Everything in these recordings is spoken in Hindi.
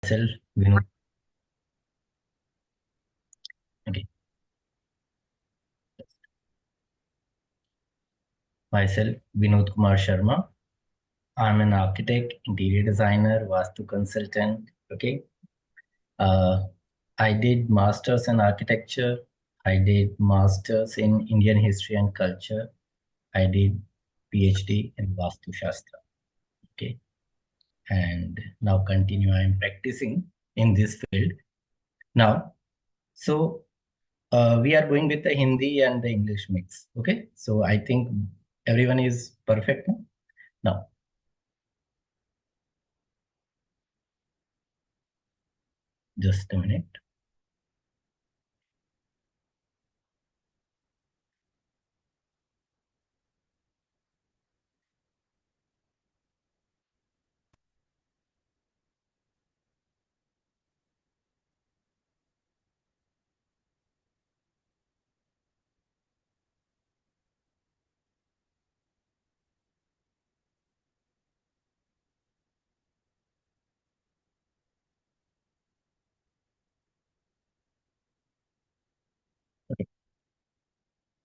myself Vinod. Okay, myself Vinod Kumar Sharma. I'm an architect, interior designer, Vastu consultant. Okay, uh, I did masters in architecture. I did masters in Indian history and culture. I did PhD in Vastu Shastra. Okay, and now continue. I'm practicing in this field now. So we are going with the Hindi and the English mix. Okay, so I think everyone is perfect now. Now, just a minute.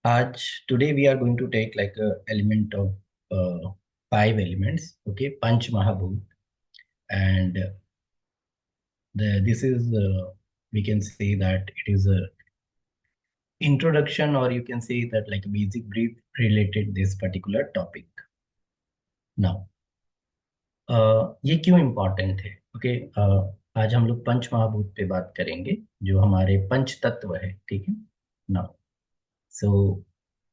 आज today we are going to take like a element of uh, five elements. Okay, Panch Mahabhut, and this is we can say that it is a introduction, or you can say that like a basic brief related this particular topic. Now, ये क्यों इम्पोर्टेंट है? ओके, आज हम लोग पंच महाभूत पे बात करेंगे, जो हमारे पंच तत्व है। ठीक है। Now, so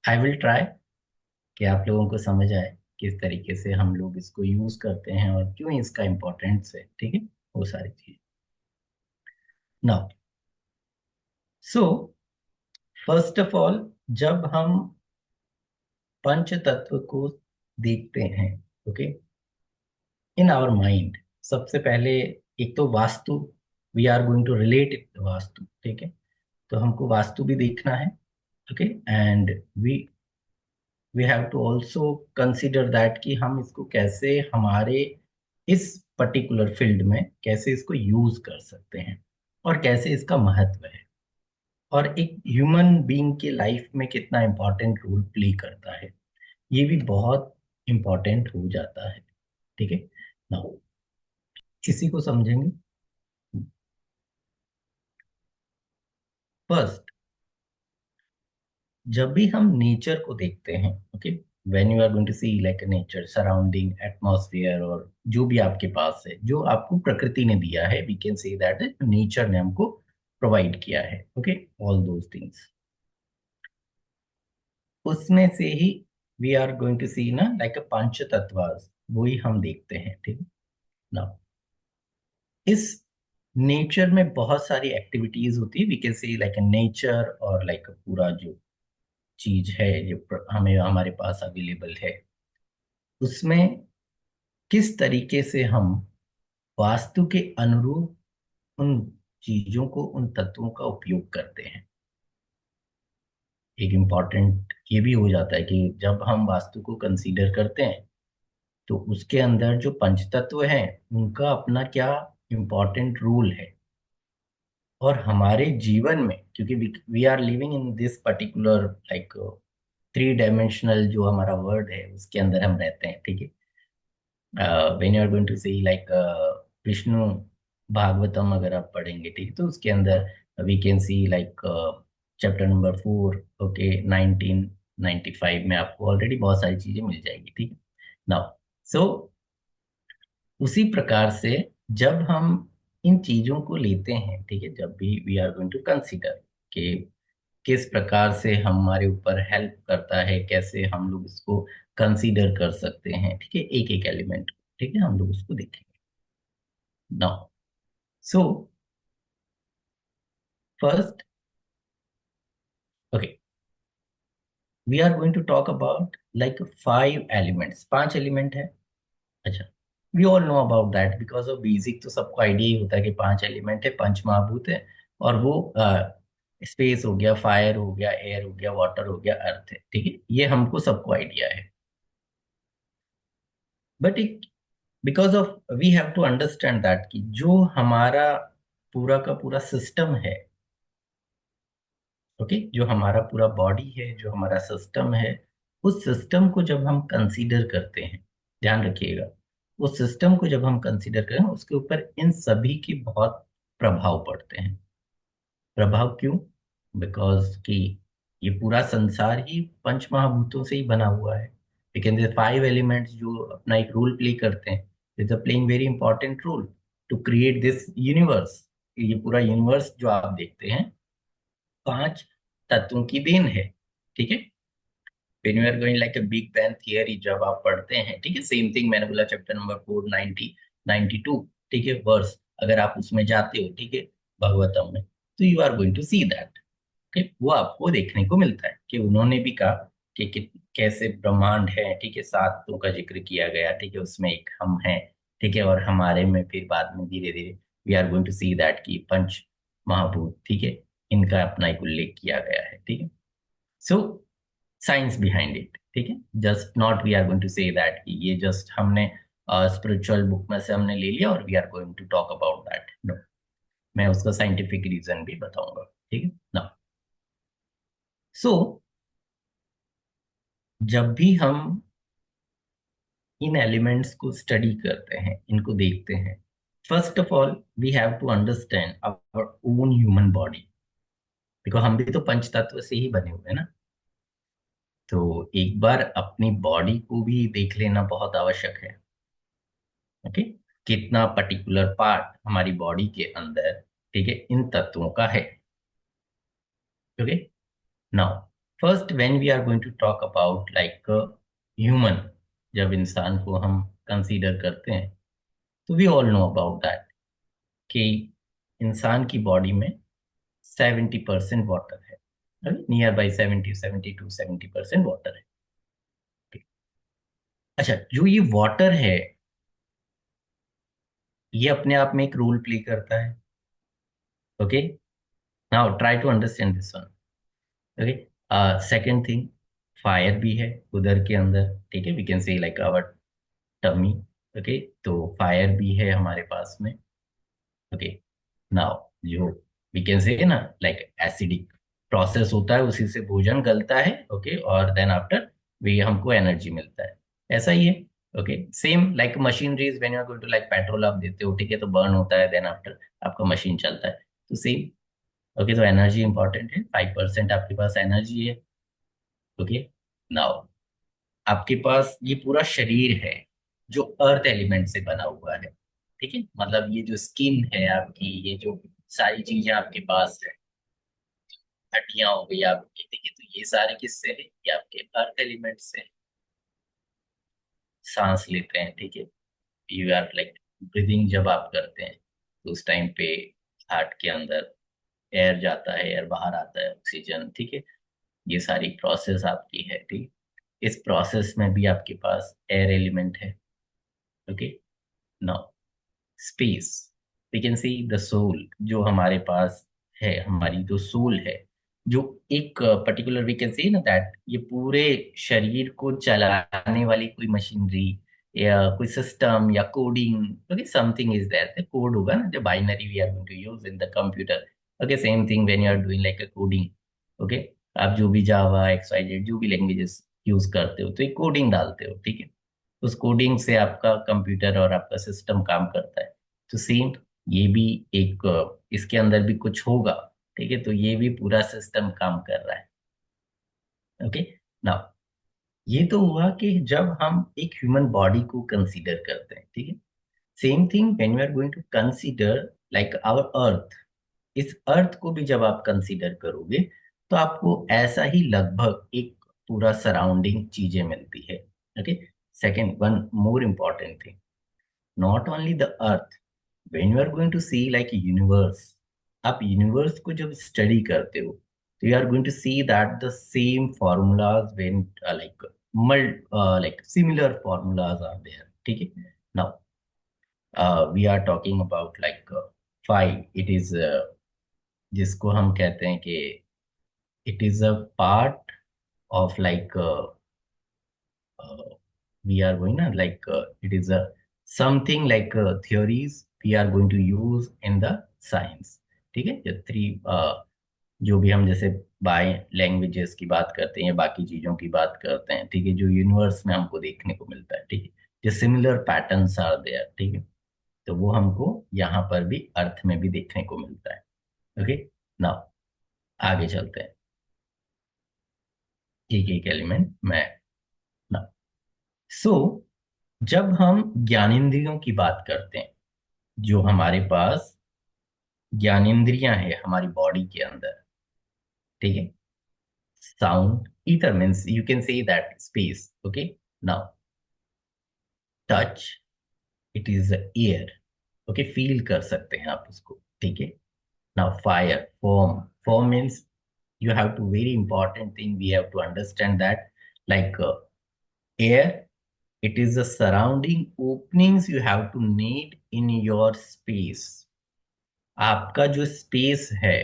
I will try कि आप लोगों को समझ आए किस तरीके से हम लोग इसको यूज करते हैं और क्यों इसका इम्पोर्टेंस है। ठीक है, वो सारी चीज। Now, so first of all, जब हम पंच तत्व को देखते हैं, ओके, इन आवर माइंड, सबसे पहले एक तो vastu, we are going to relate it vastu. ठीक है, तो हमको वास्तु भी देखना है। Okay, and we we have to also consider that कि हम इसको कैसे हमारे इस पर्टिकुलर फील्ड में कैसे इसको यूज कर सकते हैं, और कैसे इसका महत्व है, और एक ह्यूमन बीइंग के लाइफ में कितना इम्पोर्टेंट रोल प्ले करता है, ये भी बहुत इम्पोर्टेंट हो जाता है। ठीक है ना, इसी को समझेंगे। फर्स्ट, जब भी हम नेचर को देखते हैं, okay, when you are going to see like nature surrounding atmosphere, और जो भी आपके पास है, जो आपको प्रकृति ने दिया है, we can say that nature ने हमको प्रोवाइड किया है। ओके, ऑल दोज थिंग्स, उसमें से ही we are going to see ना लाइक अ पंच तत्व, वही हम देखते हैं। ठीक है ना, इस नेचर में बहुत सारी एक्टिविटीज होती है, we can say like nature, और लाइक पूरा जो चीज है जो हमें हमारे पास अवेलेबल है, उसमें किस तरीके से हम वास्तु के अनुरूप उन चीजों को, उन तत्वों का उपयोग करते हैं। एक इम्पॉर्टेंट ये भी हो जाता है कि जब हम वास्तु को कंसीडर करते हैं, तो उसके अंदर जो पंच तत्व हैं, उनका अपना क्या इम्पोर्टेंट रोल है, और हमारे जीवन में, क्योंकि we are living in this particular like three dimensional जो हमारा वर्ल्ड है, उसके अंदर हम रहते हैं। ठीक है, when you are going to see like Vishnu Bhagavatam अगर आप पढ़ेंगे, ठीक है, तो उसके अंदर we can see like chapter number 4, okay, 1995 में आपको ऑलरेडी बहुत सारी चीजें मिल जाएगी। ठीक है नाउ, सो उसी प्रकार से जब हम इन चीजों को लेते हैं, ठीक है, जब भी we are going to consider कि किस प्रकार से हमारे ऊपर हेल्प करता है, कैसे हम लोग इसको कंसीडर कर सकते हैं, ठीक है, एक एक एलिमेंट। ठीक है, हम लोग उसको देखेंगे now. So first, okay, we are going to talk about like five elements, पांच एलिमेंट है। अच्छा, we all know about that, because of basic तो सबको आइडिया ही होता है कि पांच एलिमेंट है, पंच महाभूत है, और वो स्पेस हो गया, फायर हो गया, एयर हो गया, वाटर हो गया, अर्थ है। ठीक है, ये हमको सबको आइडिया है। बट एक because of we have to understand that कि जो हमारा पूरा का पूरा सिस्टम है, ओके, जो हमारा पूरा बॉडी है, जो हमारा सिस्टम है, उस सिस्टम को जब हम कंसीडर करते हैं, ध्यान रखिएगा, उस सिस्टम को जब हम कंसीडर करें उसके ऊपर इन सभी के बहुत प्रभाव पड़ते हैं। प्रभाव क्यों? बिकॉज कि ये पूरा संसार ही पंच महाभूतों से ही बना हुआ है। लेकिन ये फाइव एलिमेंट्स जो अपना एक रोल प्ले करते हैं, is a playing very important role to create this universe. ये पूरा यूनिवर्स जो आप देखते हैं, पांच तत्वों की देन है, ठीक है। when you are going like a big bang theory जब आप पढ़ते हैं, ठीक है, सेम थिंग मैंने बोला चैप्टर नंबर 490 92, ठीक है, वर्स, अगर आप उसमें जाते हो, ठीक है, भागवतम में, तो you are going to see that, ठीक, वो आपको देखने को मिलता है कि उन्होंने भी कहा कि कैसे ब्रह्मांड है, ठीक है, सातों का जिक्र किया गया, ठीक है, उसमें एक हम हैं, ठीक है, और हमारे में फिर बाद में धीरे धीरे we are going to see that कि पंच महाभूत, ठीक है, इनका अपना एक उल्लेख किया गया है, ठीक है। सो साइंस बिहाइंड इट, ठीक है, just not we are going to say that कि ये जस्ट हमने स्पिरिचुअल बुक में से हमने ले लिया और we are going to talk about that, no, मैं उसका साइंटिफिक रीजन भी बताऊंगा, ठीक है ना। सो जब भी हम इन एलिमेंट्स को स्टडी करते हैं, इनको देखते हैं, first of all we have to understand our own human body, देखो हम भी तो पंच तत्व से ही बने हुए हैं ना। तो एक बार अपनी बॉडी को भी देख लेना बहुत आवश्यक है, ओके, कितना पर्टिकुलर पार्ट हमारी बॉडी के अंदर, ठीक है, इन तत्वों का है, okay. Now first when we are going to talk about like human, जब इंसान को हम कंसीडर करते हैं, तो we all know about that कि इंसान की बॉडी में 70% वाटर है, नियर बाई 70 टू 70% वाटर है, ठीक। अच्छा, जो ये वाटर है, ये अपने आप में एक रोल प्ले करता है, okay. Now try to understand this one, okay. Second thing, fire भी है उधर के अंदर, ठीक है, we can say like our tummy, okay, तो फायर भी है हमारे पास में, ओके। नाउ जो वी कैन से ना लाइक एसिडिक प्रोसेस होता है, उसी से भोजन गलता है, ओके, और देन आफ्टर वे हमको एनर्जी मिलता है, ऐसा ही है, okay. Same like machineries when you are going to like petrol आप देते हो, ठीक है, तो बर्न होता है, देन आफ्टर आपका मशीन चलता है, तो सेम, ओके। तो एनर्जी इंपॉर्टेंट है, 5% आपके पास एनर्जी है, ओके। नाउ आपके पास ये पूरा शरीर है जो अर्थ एलिमेंट से बना हुआ है, ठीक है, मतलब ये जो स्किन है आपकी, ये जो सारी चीजें आपके पास है, हड्डियां हो गई आपकी, ठीक है, तो ये सारे किससे है? ये आपके अर्थ एलिमेंट से है। सांस लेते हैं, ठीक है, यू आर लाइक ब्रीदिंग जब आप करते हैं, तो उस टाइम पे हार्ट के अंदर एयर जाता है, एयर बाहर आता है, ऑक्सीजन, ठीक है, ये सारी प्रोसेस आपकी है, ठीक। इस प्रोसेस में भी आपके पास एयर एलिमेंट है, okay. Now space, we can see the soul, जो हमारे पास है, हमारी जो सोल है, जो एक पर्टिकुलर वी कैन सी ना दैट ये पूरे शरीर को चलाने वाली कोई मशीनरी या कोई सिस्टम या coding, okay, something is there, code होगा ना, जो binary we are going to use in the computer, okay, same thing when you are doing like a coding, okay, आप जो भी जावा एक्स वाई जेड जो भी लैंग्वेजेस यूज करते हो, तो एक कोडिंग डालते हो, ठीक है, उस कोडिंग से आपका कंप्यूटर और आपका सिस्टम काम करता है, तो सेम ये भी एक इसके अंदर भी कुछ होगा, ठीक है, तो ये भी पूरा सिस्टम काम कर रहा है, ओके। नाउ ये तो हुआ कि जब हम एक ह्यूमन बॉडी को कंसीडर करते हैं, ठीक है। Same thing when we are going to consider like our earth, इस अर्थ को भी जब आप कंसीडर करोगे, तो आपको ऐसा ही लगभग एक पूरा सराउंडिंग चीजें मिलती है, okay. Second one more important thing, not only the earth, when you are going to see like universe, आप यूनिवर्स को जब स्टडी करते हो, तो you are going to see that the same formulas when like mult like similar formulas are there, ठीक है। Now we are talking about like five, it is जिसको हम कहते हैं कि it is a part of like we are going ना like it is a something like theories we are going to use in the science. ठीक है, जो थ्री जो भी हम जैसे बाय लैंग्वेजेस की बात करते हैं, बाकी चीजों की बात करते हैं, ठीक है, जो यूनिवर्स में हमको देखने को मिलता है, ठीक है, जो सिमिलर पैटर्न्स आर देयर, ठीक है, तो वो हमको यहाँ पर भी अर्थ में भी देखने को मिलता है। ओके, नाउ आगे चलते हैं, एक एक एलिमेंट में ना। सो जब हम ज्ञानेंद्रियों की बात करते हैं, जो हमारे पास ज्ञानेंद्रियां हैं हमारी बॉडी के अंदर, ठीक है, sound ether means you can say that space. Okay, now touch, it is air. Okay, feel कर सकते हैं आप उसको, ठीक है। Now fire, form, form means you have to very important thing we have to understand that like air, it is the surrounding openings you have to need in your space। आपका जो स्पेस है,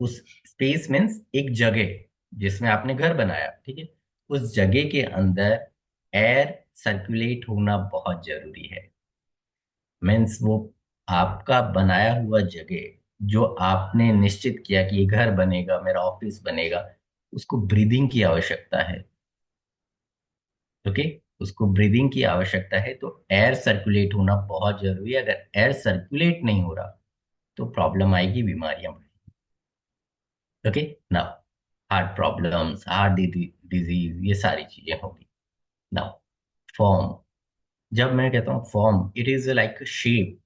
उस स्पेस मीन्स एक जगह जिसमें आपने घर बनाया, ठीक है, उस जगह के अंदर एयर सर्कुलेट होना बहुत जरूरी है। मीन्स वो आपका बनाया हुआ जगह, जो आपने निश्चित किया कि ये घर बनेगा, मेरा ऑफिस बनेगा, उसको ब्रीदिंग की आवश्यकता है। ओके, उसको ब्रीदिंग की आवश्यकता है, तो एयर सर्कुलेट होना बहुत जरूरी है। अगर एयर सर्कुलेट नहीं हो रहा तो प्रॉब्लम आएगी, बीमारियां बढ़ेंगी। Okay, now heart problems, heart disease, ये सारी चीजें होगी। नाउ फॉर्म, जब मैं कहता हूँ form, it is like shape.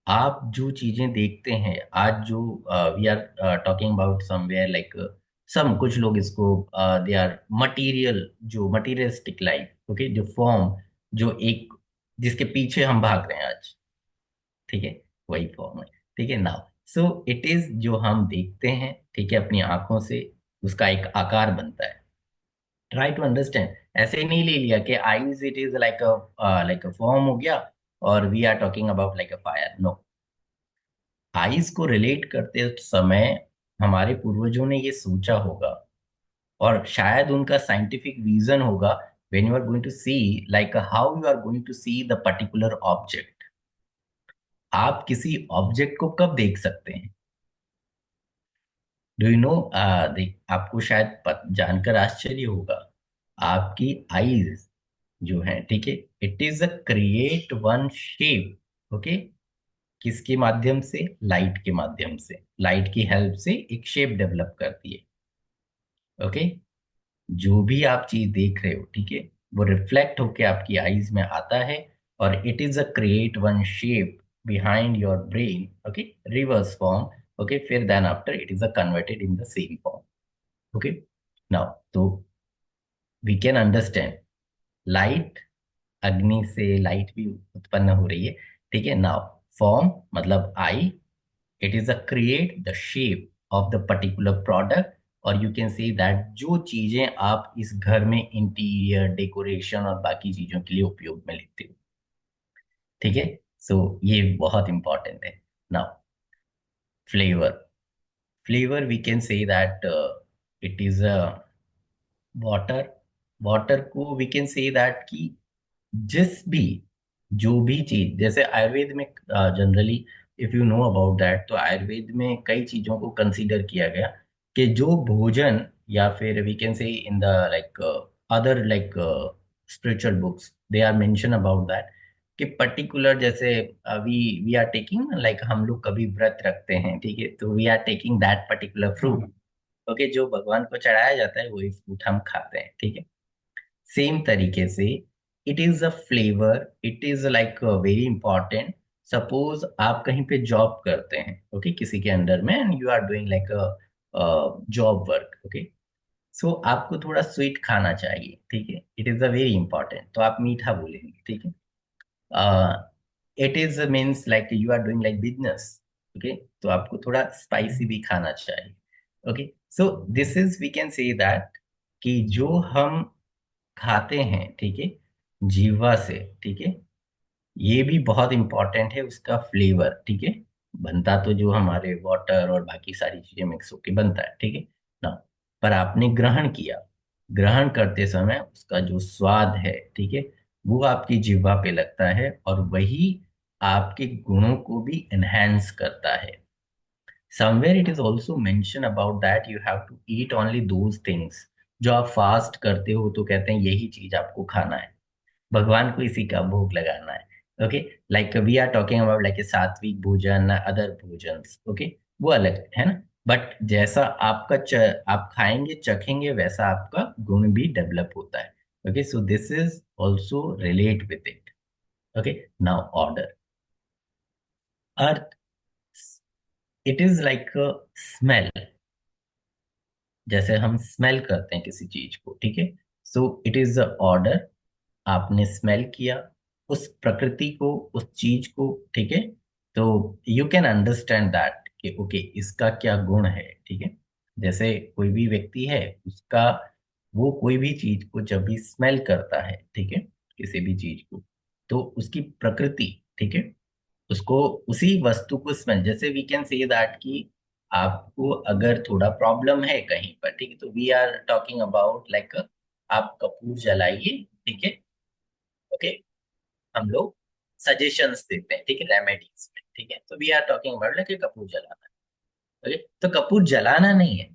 आप जो चीजें देखते हैं आज, जो वी आर टॉकिंग अबाउट समवेयर लाइक सम, कुछ लोग इसको दे आर मटीरियल, जो मटीरियलिस्टिक लाइफ, ओके, जो फॉर्म, जो एक जिसके पीछे हम भाग रहे हैं आज, ठीक है, वही फॉर्म है। ठीक है, नाउ सो इट इज जो हम देखते हैं, ठीक है, अपनी आंखों से उसका एक आकार बनता है। ट्राई टू अंडरस्टैंड, ऐसे ही नहीं ले लिया कि eyes it is like a form हो गया और we are talking about like a fire, no. Eyes को रिलेट करते समय हमारे पूर्वजों ने ये सोचा होगा, और शायद उनका साइंटिफिक रीजन होगा, when you are going to see like how you are going to see the particular object. आप किसी ऑब्जेक्ट को कब देख सकते हैं? डू यू नो, देख, आपको शायद जानकर आश्चर्य होगा, आपकी आईज जो है, ठीक है, it is a create one shape. Okay, किसके माध्यम से? लाइट के माध्यम से, लाइट की हेल्प से एक शेप डेवलप करती है। ओके, जो भी आप चीज देख रहे हो, ठीक है, वो रिफ्लेक्ट होके आपकी आईज में आता है, और it is a create one shape behind your brain. Okay, reverse form. Okay, फिर then after it is a converted in the same form. Okay, now तो वी कैन अंडरस्टैंड लाइट, अग्नि से लाइट भी उत्पन्न हो रही है। ठीक है, नाउ फॉर्म मतलब I, it is a create the shape of the particular product. और यू कैन से दैट जो चीजें आप इस घर में इंटीरियर डेकोरेशन और बाकी चीजों के लिए उपयोग में लेते हो, ठीक है, सो ये बहुत इंपॉर्टेंट है। Now flavour, flavour we can say that it is a water. Water को वी कैन से दैट कि जिस भी, जो भी चीज, जैसे आयुर्वेद में generally, if you know about that, तो आयुर्वेद में कई चीजों को कंसीडर किया गया कि जो भोजन, या फिर we can say in the like other like spiritual books, they are mention about that कि पर्टिकुलर, जैसे we we are taking like, हम लोग कभी व्रत रखते हैं, ठीक है, तो we are taking that particular fruit. Okay, जो भगवान को चढ़ाया जाता है वही फ्रूट हम खाते हैं, ठीक है। सेम तरीके से it is a flavour, it is like very important. Suppose आप कहीं पे जॉब करते हैं, ओके, किसी के अंडर में, and you are doing like job work, okay, so आपको थोड़ा स्वीट खाना चाहिए, ठीक है, it is a very important, तो आप मीठा बोलेंगे, ठीक है। It is means like you are doing like business, okay, तो आपको थोड़ा स्पाइसी भी खाना चाहिए। Okay, so this is we can say that कि जो हम खाते हैं, ठीक है, जीवा से, ठीक है, ये भी बहुत इंपॉर्टेंट है उसका फ्लेवर, ठीक है। बनता तो जो हमारे वाटर और बाकी सारी चीजें मिक्स होके बनता है, ठीक है ना, पर आपने ग्रहण किया, ग्रहण करते समय उसका जो स्वाद है, ठीक है, वो आपकी जिह्वा पे लगता है और वही आपके गुणों को भी एनहेंस करता है। Somewhere it is also mention about that you have to eat only those things. जो आप फास्ट करते हो तो कहते हैं यही चीज आपको खाना है, भगवान को इसी का भोग लगाना है। Okay, like we are talking about like sattvik bhojan, other भोजन, ओके, वो अलग है ना। बट जैसा आप खाएंगे चखेंगे वैसा आपका गुण भी डेवलप होता है। Okay, so this is also relate with it. Okay, now order. Earth, it is like smell. जैसे हम स्मेल करते हैं किसी चीज को, ठीक है, so it is a order. आपने स्मेल किया उस प्रकृति को, उस चीज को, ठीक है, तो यू कैन अंडरस्टैंड दैट कि ओके इसका क्या गुण है, ठीक है। जैसे कोई भी व्यक्ति है, उसका, वो कोई भी चीज को जब भी स्मेल करता है, ठीक है, किसी भी चीज को, तो उसकी प्रकृति, ठीक है, उसको, उसी वस्तु को स्मेल, जैसे वी कैन से दैट कि आपको अगर थोड़ा प्रॉब्लम है कहीं पर, ठीक है, तो we are talking about like आप कपूर जलाइए, ठीक है, ओके, हम लोग सजेशंस देते हैं, ठीक है, रेमेडीज में, ठीक है, तो we are talking about like कपूर जलाना, ओके, तो कपूर जलाना नहीं है,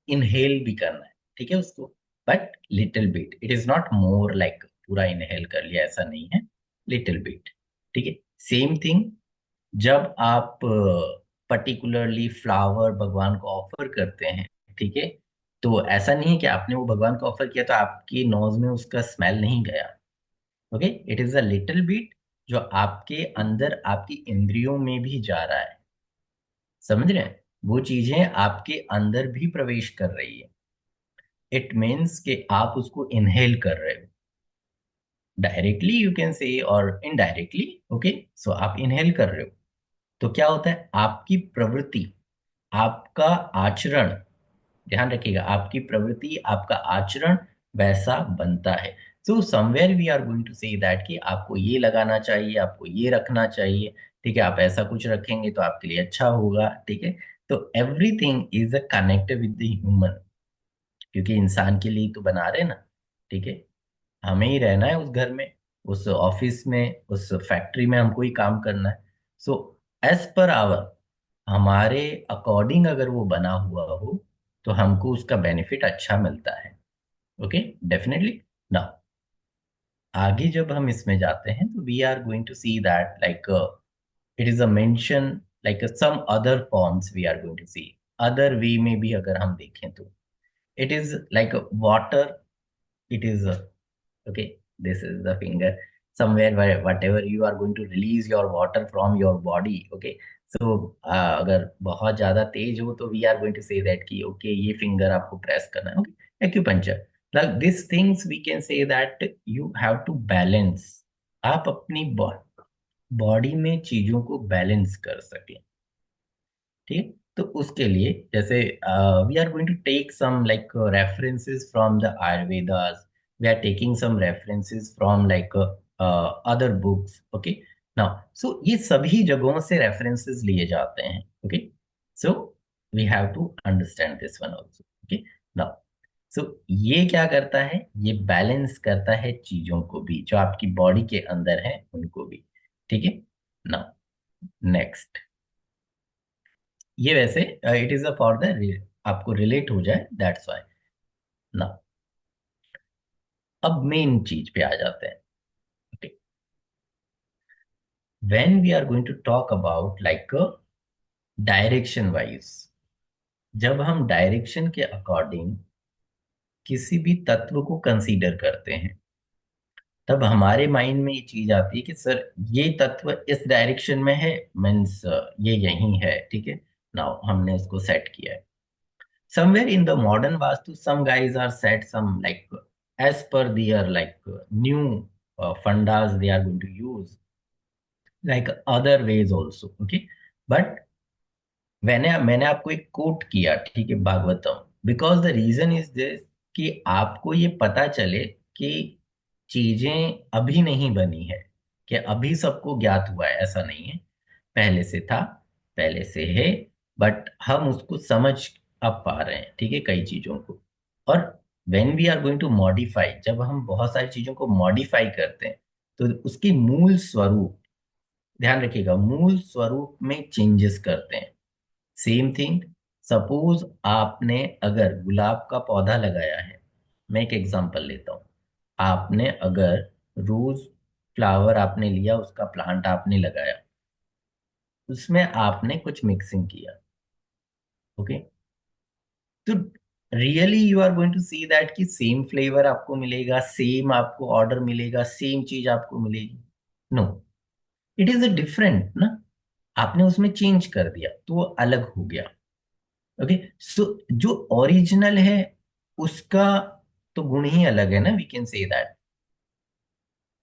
इनहेल भी करना है, ठीक है उसको, but little bit, it is not more like पूरा इनहेल कर लिया, ऐसा नहीं है, लिटिल बिट, ठीक है। सेम थिंग, जब आप पर्टिकुलरली फ्लावर भगवान को ऑफर करते हैं, ठीक है, तो ऐसा नहीं है कि आपने वो भगवान को ऑफर किया तो आपकी नोज में उसका स्मेल नहीं गया। Okay, it is a little bit जो आपके अंदर, आपकी इंद्रियों में भी जा रहा है, समझ रहे हैं, वो चीजें आपके अंदर भी प्रवेश कर रही है। इट मीन्स कि आप उसको इनहेल कर रहे हो, डायरेक्टली यू कैन से और इनडायरेक्टली, ओके, सो आप इनहेल कर रहे हो, तो क्या होता है, आपकी प्रवृत्ति, आपका आचरण, ध्यान रखिएगा, आपकी प्रवृत्ति, आपका आचरण वैसा बनता है। So somewhere we are going to say that कि आपको ये लगाना चाहिए, आपको ये रखना चाहिए, ठीक है, आप ऐसा कुछ रखेंगे तो आपके लिए अच्छा होगा, ठीक है। तो everything is a connected with the human, क्योंकि इंसान के लिए ही तो बना रहे हैं ना, ठीक है, हमें ही रहना है उस घर में, उस ऑफिस में, उस फैक्ट्री में हमको ही काम करना है। सो एज पर आवर, हमारे अकॉर्डिंग अगर वो बना हुआ हो तो हमको उसका बेनिफिट अच्छा मिलता है। Okay, definitely. नाउ आगे जब हम इसमें जाते हैं तो we are going to see that like it is a mention like some other forms we are going to see, other way में भी अगर हम देखें तो it is like water, it is okay, this is the finger, somewhere where whatever you are going to release your water from your body, okay, so अगर बहुत ज्यादा तेज हो तो we are going to say that कि okay ये फिंगर आपको प्रेस करना है, okay, acupuncture, like these things we can say that you have to balance, आप अपनी बॉडी में चीजों को बैलेंस कर सकें, ठीक, तो उसके लिए जैसे we are going to take some like references from the Ayurvedas, we are taking some references from like other books, okay, now so ये सभी जगहों से रेफरेंसेस लिए जाते हैं, okay, so we have to understand this one also, okay, now so ये क्या करता है, ये बैलेंस करता है चीजों को भी जो आपकी बॉडी के अंदर है उनको भी, ठीक है। नाउ नेक्स्ट, ये वैसे it is a for the, आपको रिलेट हो जाए दैट्स व्हाई। ना, अब मेन चीज पे आ जाते हैं, okay, when we are going to talk about like direction wise, जब हम डायरेक्शन के अकॉर्डिंग किसी भी तत्व को कंसीडर करते हैं, तब हमारे माइंड में ये चीज आती है कि सर ये तत्व इस डायरेक्शन में है, मीन्स ये यही है, ठीक है, नाउ हमने इसको सेट किया है। Somewhere in the modern Vastu, some guys are set some like as per their like new fundas they are going to use, like other ways also. Okay, but मैंने आपको एक कोट किया, ठीक है, Bhagavatam, because the reason is this कि आपको ये पता चले कि चीजें अभी नहीं बनी है, कि अभी सबको ज्ञात हुआ है, ऐसा नहीं है, पहले से था, पहले से है, बट हम उसको समझ अब पा रहे हैं, ठीक है, कई चीजों को। और when we are going to modify, जब हम बहुत सारी चीजों को मॉडिफाई करते हैं तो उसकी मूल स्वरूप, ध्यान रखिएगा, मूल स्वरूप में चेंजेस करते हैं। सेम थिंग, सपोज आपने अगर गुलाब का पौधा लगाया है, मैं एक एग्जांपल लेता हूँ। आपने अगर रोज फ्लावर आपने लिया, उसका प्लांट आपने लगाया, उसमें आपने कुछ मिक्सिंग किया, ओके, तो really you are going to see that कि सेम फ्लेवर आपको मिलेगा, सेम आपको ऑर्डर मिलेगा, सेम चीज आपको मिलेगी? No, it is a different ना। आपने उसमें चेंज कर दिया तो वो अलग हो गया। ओके, सो जो ओरिजिनल है उसका तो गुण ही अलग है ना, वी कैन से दैट।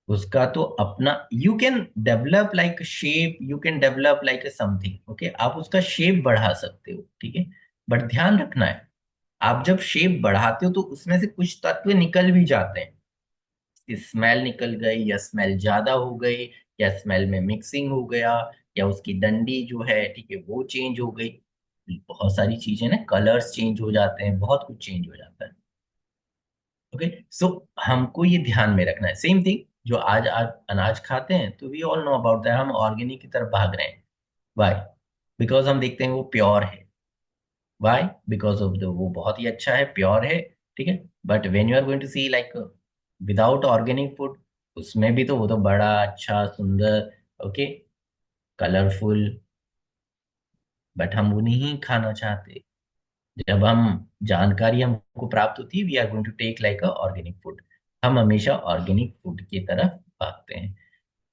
उसका तो अपना, you can develop like shape, you can develop like a something, okay, आप उसका शेप बढ़ा सकते हो, ठीक है। बट ध्यान रखना है, आप जब शेप बढ़ाते हो तो उसमें से कुछ तत्व निकल भी जाते हैं। स्मेल निकल गई, या स्मेल ज्यादा हो गई, या स्मेल में मिक्सिंग हो गया, या उसकी डंडी जो है, ठीक है, वो चेंज हो गई। बहुत सारी चीजें ना, कलर्स चेंज हो जाते हैं, बहुत कुछ चेंज हो जाता है। ओके, सो हमको ये ध्यान में रखना है। सेम थिंग, जो आज आज अनाज खाते हैं, तो we all know about that, हम ऑर्गेनिक की तरफ भाग रहे हैं। वाई? बिकॉज हम देखते हैं वो प्योर है। वाई? बिकॉज ऑफ द, वो बहुत ही अच्छा है, प्योर है, ठीक है। But when you are going to see like without organic food, उसमें भी तो वो तो बड़ा अच्छा सुंदर, ओके, कलरफुल, बट हम वो नहीं खाना चाहते। जब हम, जानकारी हमको प्राप्त होती है, we are going to take like a organic food, हम हमेशा ऑर्गेनिक फूड की तरफ भागते हैं।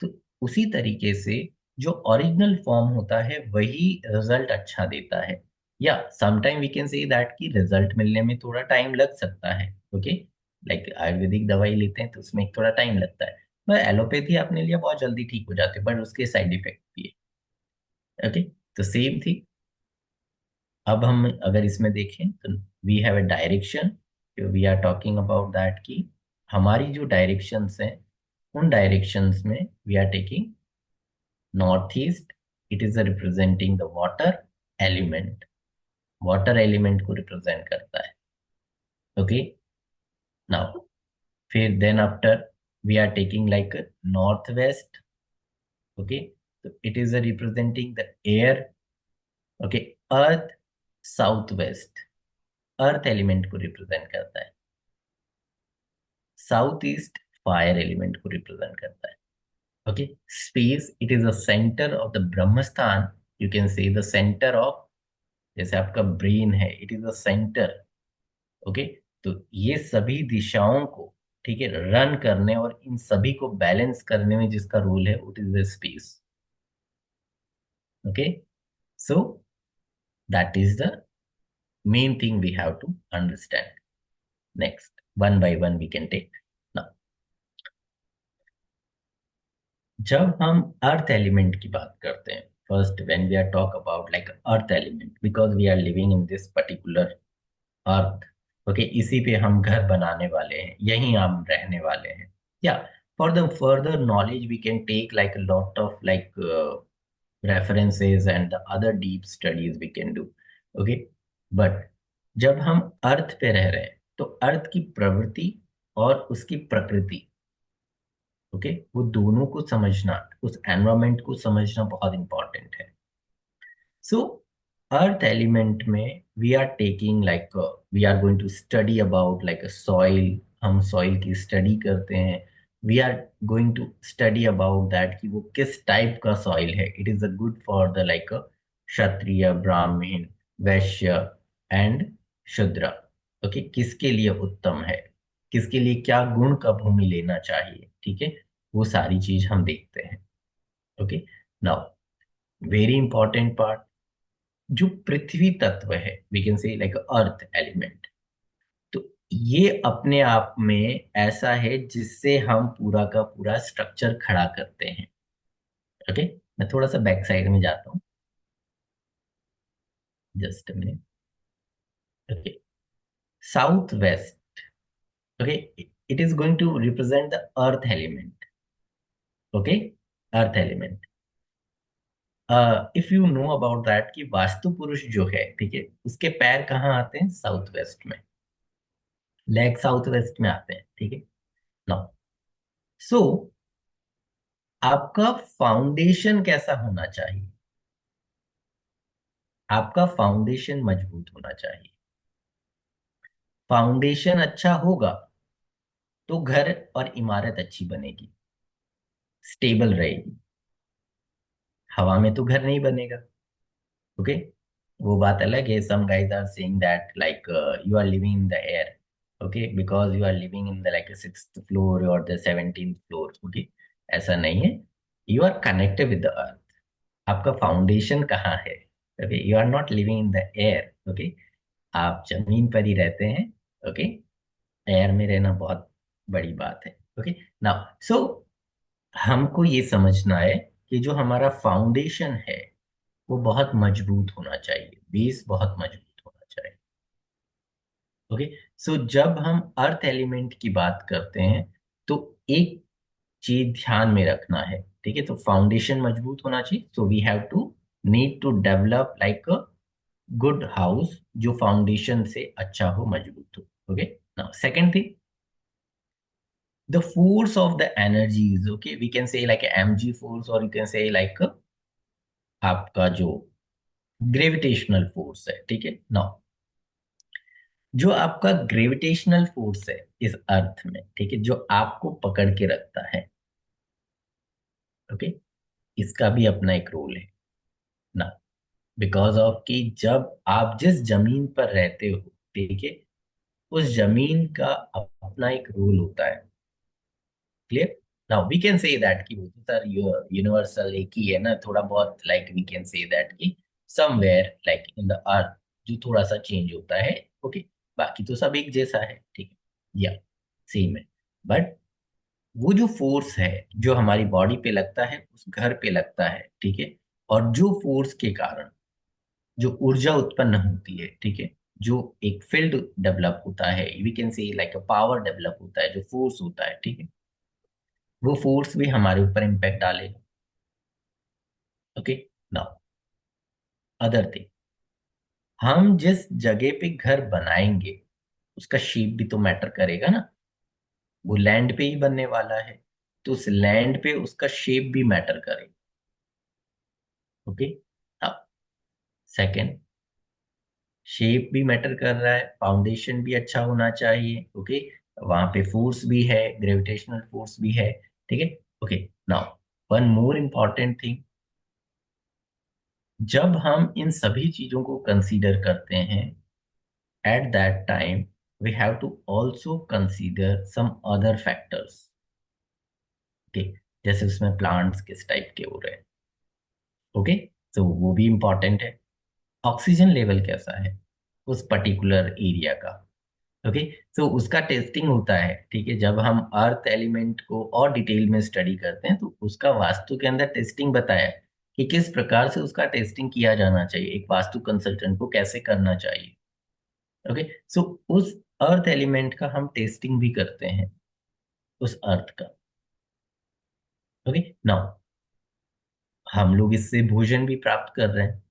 तो उसी तरीके से जो ओरिजिनल फॉर्म होता है वही रिजल्ट अच्छा देता है। या sometime we can say that कि रिजल्ट मिलने में थोड़ा टाइम लग सकता है, ओके। लाइक आयुर्वेदिक दवाई लेते हैं तो उसमें थोड़ा टाइम लगता है, पर एलोपैथी आपने लिया बहुत जल्दी ठीक हो जाते हैं, बट उसके साइड इफेक्ट भी है, ओके। तो सेम थी, अब हम अगर इसमें देखें तो we have a direction, we are talking about that कि हमारी जो डायरेक्शंस हैं, उन डायरेक्शंस में we are taking north east, it is representing the water element, water element को रिप्रेजेंट करता है, ओके। नाउ फिर then after we are taking like north west, okay, तो it is representing the air, okay. Earth, south west, earth element को रिप्रेजेंट करता है। साउथ ईस्ट, फायर एलिमेंट को रिप्रेजेंट करता है, okay. Space, it is the centre of the Brahmasthan, you can से द सेंटर ऑफ, जैसे आपका ब्रेन है, it is the centre, okay. तो ये सभी दिशाओं को, ठीक है, रन करने और इन सभी को बैलेंस करने में जिसका रोल है, it is the space, okay. So that is the main thing we have to understand. Next, one by one we can take. जब हम अर्थ एलिमेंट की बात करते हैं, first when we are talk about like earth element, because we are living in this particular earth, okay, इसी पे हम घर बनाने वाले हैं, यहीं हम रहने वाले हैं। या for the further knowledge we can take like lot of like references and the other deep studies we can do, okay, but जब हम अर्थ पे रह रहे हैं तो अर्थ की प्रवृत्ति और उसकी प्रकृति, ओके, वो दोनों को समझना, उस एनवायरमेंट को समझना बहुत इंपॉर्टेंट है। सो अर्थ एलिमेंट में we are taking like, we are going to study about like a soil, हम सॉइल की स्टडी करते हैं। We are going to study about that कि वो किस टाइप का सॉइल है, it is a good for the like Kshatriya, Brahmin, Vaishya and शूद्र, ओके, किसके लिए उत्तम है, किसके लिए क्या गुण का भूमि लेना चाहिए, ठीक है, वो सारी चीज हम देखते हैं, okay. Now very important part, जो पृथ्वी तत्व है, we can say like earth element, तो ये अपने आप में ऐसा है जिससे हम पूरा का पूरा स्ट्रक्चर खड़ा करते हैं, ओके। मैं थोड़ा सा बैक साइड में जाता हूँ, just minute, okay. South west, okay, it is going to represent the earth element, okay, earth element. If you know about that कि वास्तु पुरुष जो है, ठीक है, उसके पैर कहाँ आते हैं, साउथ वेस्ट में, लेग साउथ वेस्ट में आते हैं, ठीक है। नाउ सो आपका फाउंडेशन कैसा होना चाहिए? आपका फाउंडेशन मजबूत होना चाहिए। फाउंडेशन अच्छा होगा तो घर और इमारत अच्छी बनेगी, स्टेबल रहेगी। हवा में तो घर नहीं बनेगा। ओके, वो बात अलग है। Some guys are saying that like you are living in the air, okay, because you are living in the like 6th floor और द 17th फ्लोर। ओके, ऐसा नहीं है। You are connected with the earth. आपका फाउंडेशन कहाँ है? Okay, you are not living in the air. Okay, आप जमीन पर ही रहते हैं। ओके, एयर में रहना बहुत बड़ी बात है। ओके, नाउ सो हमको ये समझना है कि जो हमारा फाउंडेशन है वो बहुत मजबूत होना चाहिए, बेस बहुत मजबूत होना चाहिए। ओके, सो जब हम अर्थ एलिमेंट की बात करते हैं तो एक चीज ध्यान में रखना है, ठीक है? तो फाउंडेशन मजबूत होना चाहिए, so we have to need to develop like a good house जो फाउंडेशन से अच्छा हो, मजबूत हो। Okay, now second thing, the force of the energies. Okay, we can say like a mg force, or you can say like आपका जो ग्रेविटेशनल फोर्स है, ठीक है ना? जो आपका ग्रेविटेशनल फोर्स है इस अर्थ में, ठीक है, जो आपको पकड़ के रखता है, ओके, इसका भी अपना एक रोल है ना। बिकॉज ऑफ कि जब आप जिस जमीन पर रहते हो, ठीक है, उस जमीन का अपना एक रोल होता है। Clear? Now we can say that कि वो तो सर यूनिवर्सल एक ही है ना, थोड़ा बहुत like we can say that कि somewhere like in the earth जो थोड़ा सा चेंज होता है। ओके, बाकी तो सब एक जैसा है, ठीक है, या सेम है। बट वो जो फोर्स है जो हमारी बॉडी पे लगता है, उस घर पे लगता है, ठीक है, और जो फोर्स के कारण जो ऊर्जा उत्पन्न होती है, ठीक है, जो एक फील्ड डेवलप होता है, we can say like a power develop होता है, जो फोर्स होता है, ठीक है, वो फोर्स भी हमारे ऊपर इम्पैक्ट डालेगा। ओके, नाउ अदर थिंग, हम जिस जगह पे घर बनाएंगे उसका शेप भी तो मैटर करेगा ना। वो लैंड पे ही बनने वाला है, तो उस लैंड पे उसका शेप भी मैटर करेगा। ओके, नाउ सेकंड, शेप भी मैटर कर रहा है, फाउंडेशन भी अच्छा होना चाहिए। ओके, वहां पे फोर्स भी है, ग्रेविटेशनल फोर्स भी है, ठीक है। Okay, now one more important thing, जब हम इन सभी चीजों को कंसीडर करते हैं, at that time we have to also consider some other factors। Okay, जैसे उसमें प्लांट्स किस टाइप के हो रहे हैं। ओके, तो वो भी इंपॉर्टेंट है। ऑक्सीजन लेवल कैसा है उस पर्टिकुलर एरिया का। ओके, तो उसका टेस्टिंग होता है, ठीक है। जब हम अर्थ एलिमेंट को और डिटेल में स्टडी करते हैं तो उसका वास्तु के अंदर टेस्टिंग बताया है कि किस प्रकार से उसका टेस्टिंग किया जाना चाहिए, एक वास्तु कंसल्टेंट को कैसे करना चाहिए। ओके, सो उस अर्थ एलिमेंट का हम टेस्टिंग भी करते हैं, उस अर्थ का। ओके, नाउ हम लोग इससे भोजन भी प्राप्त कर रहे हैं,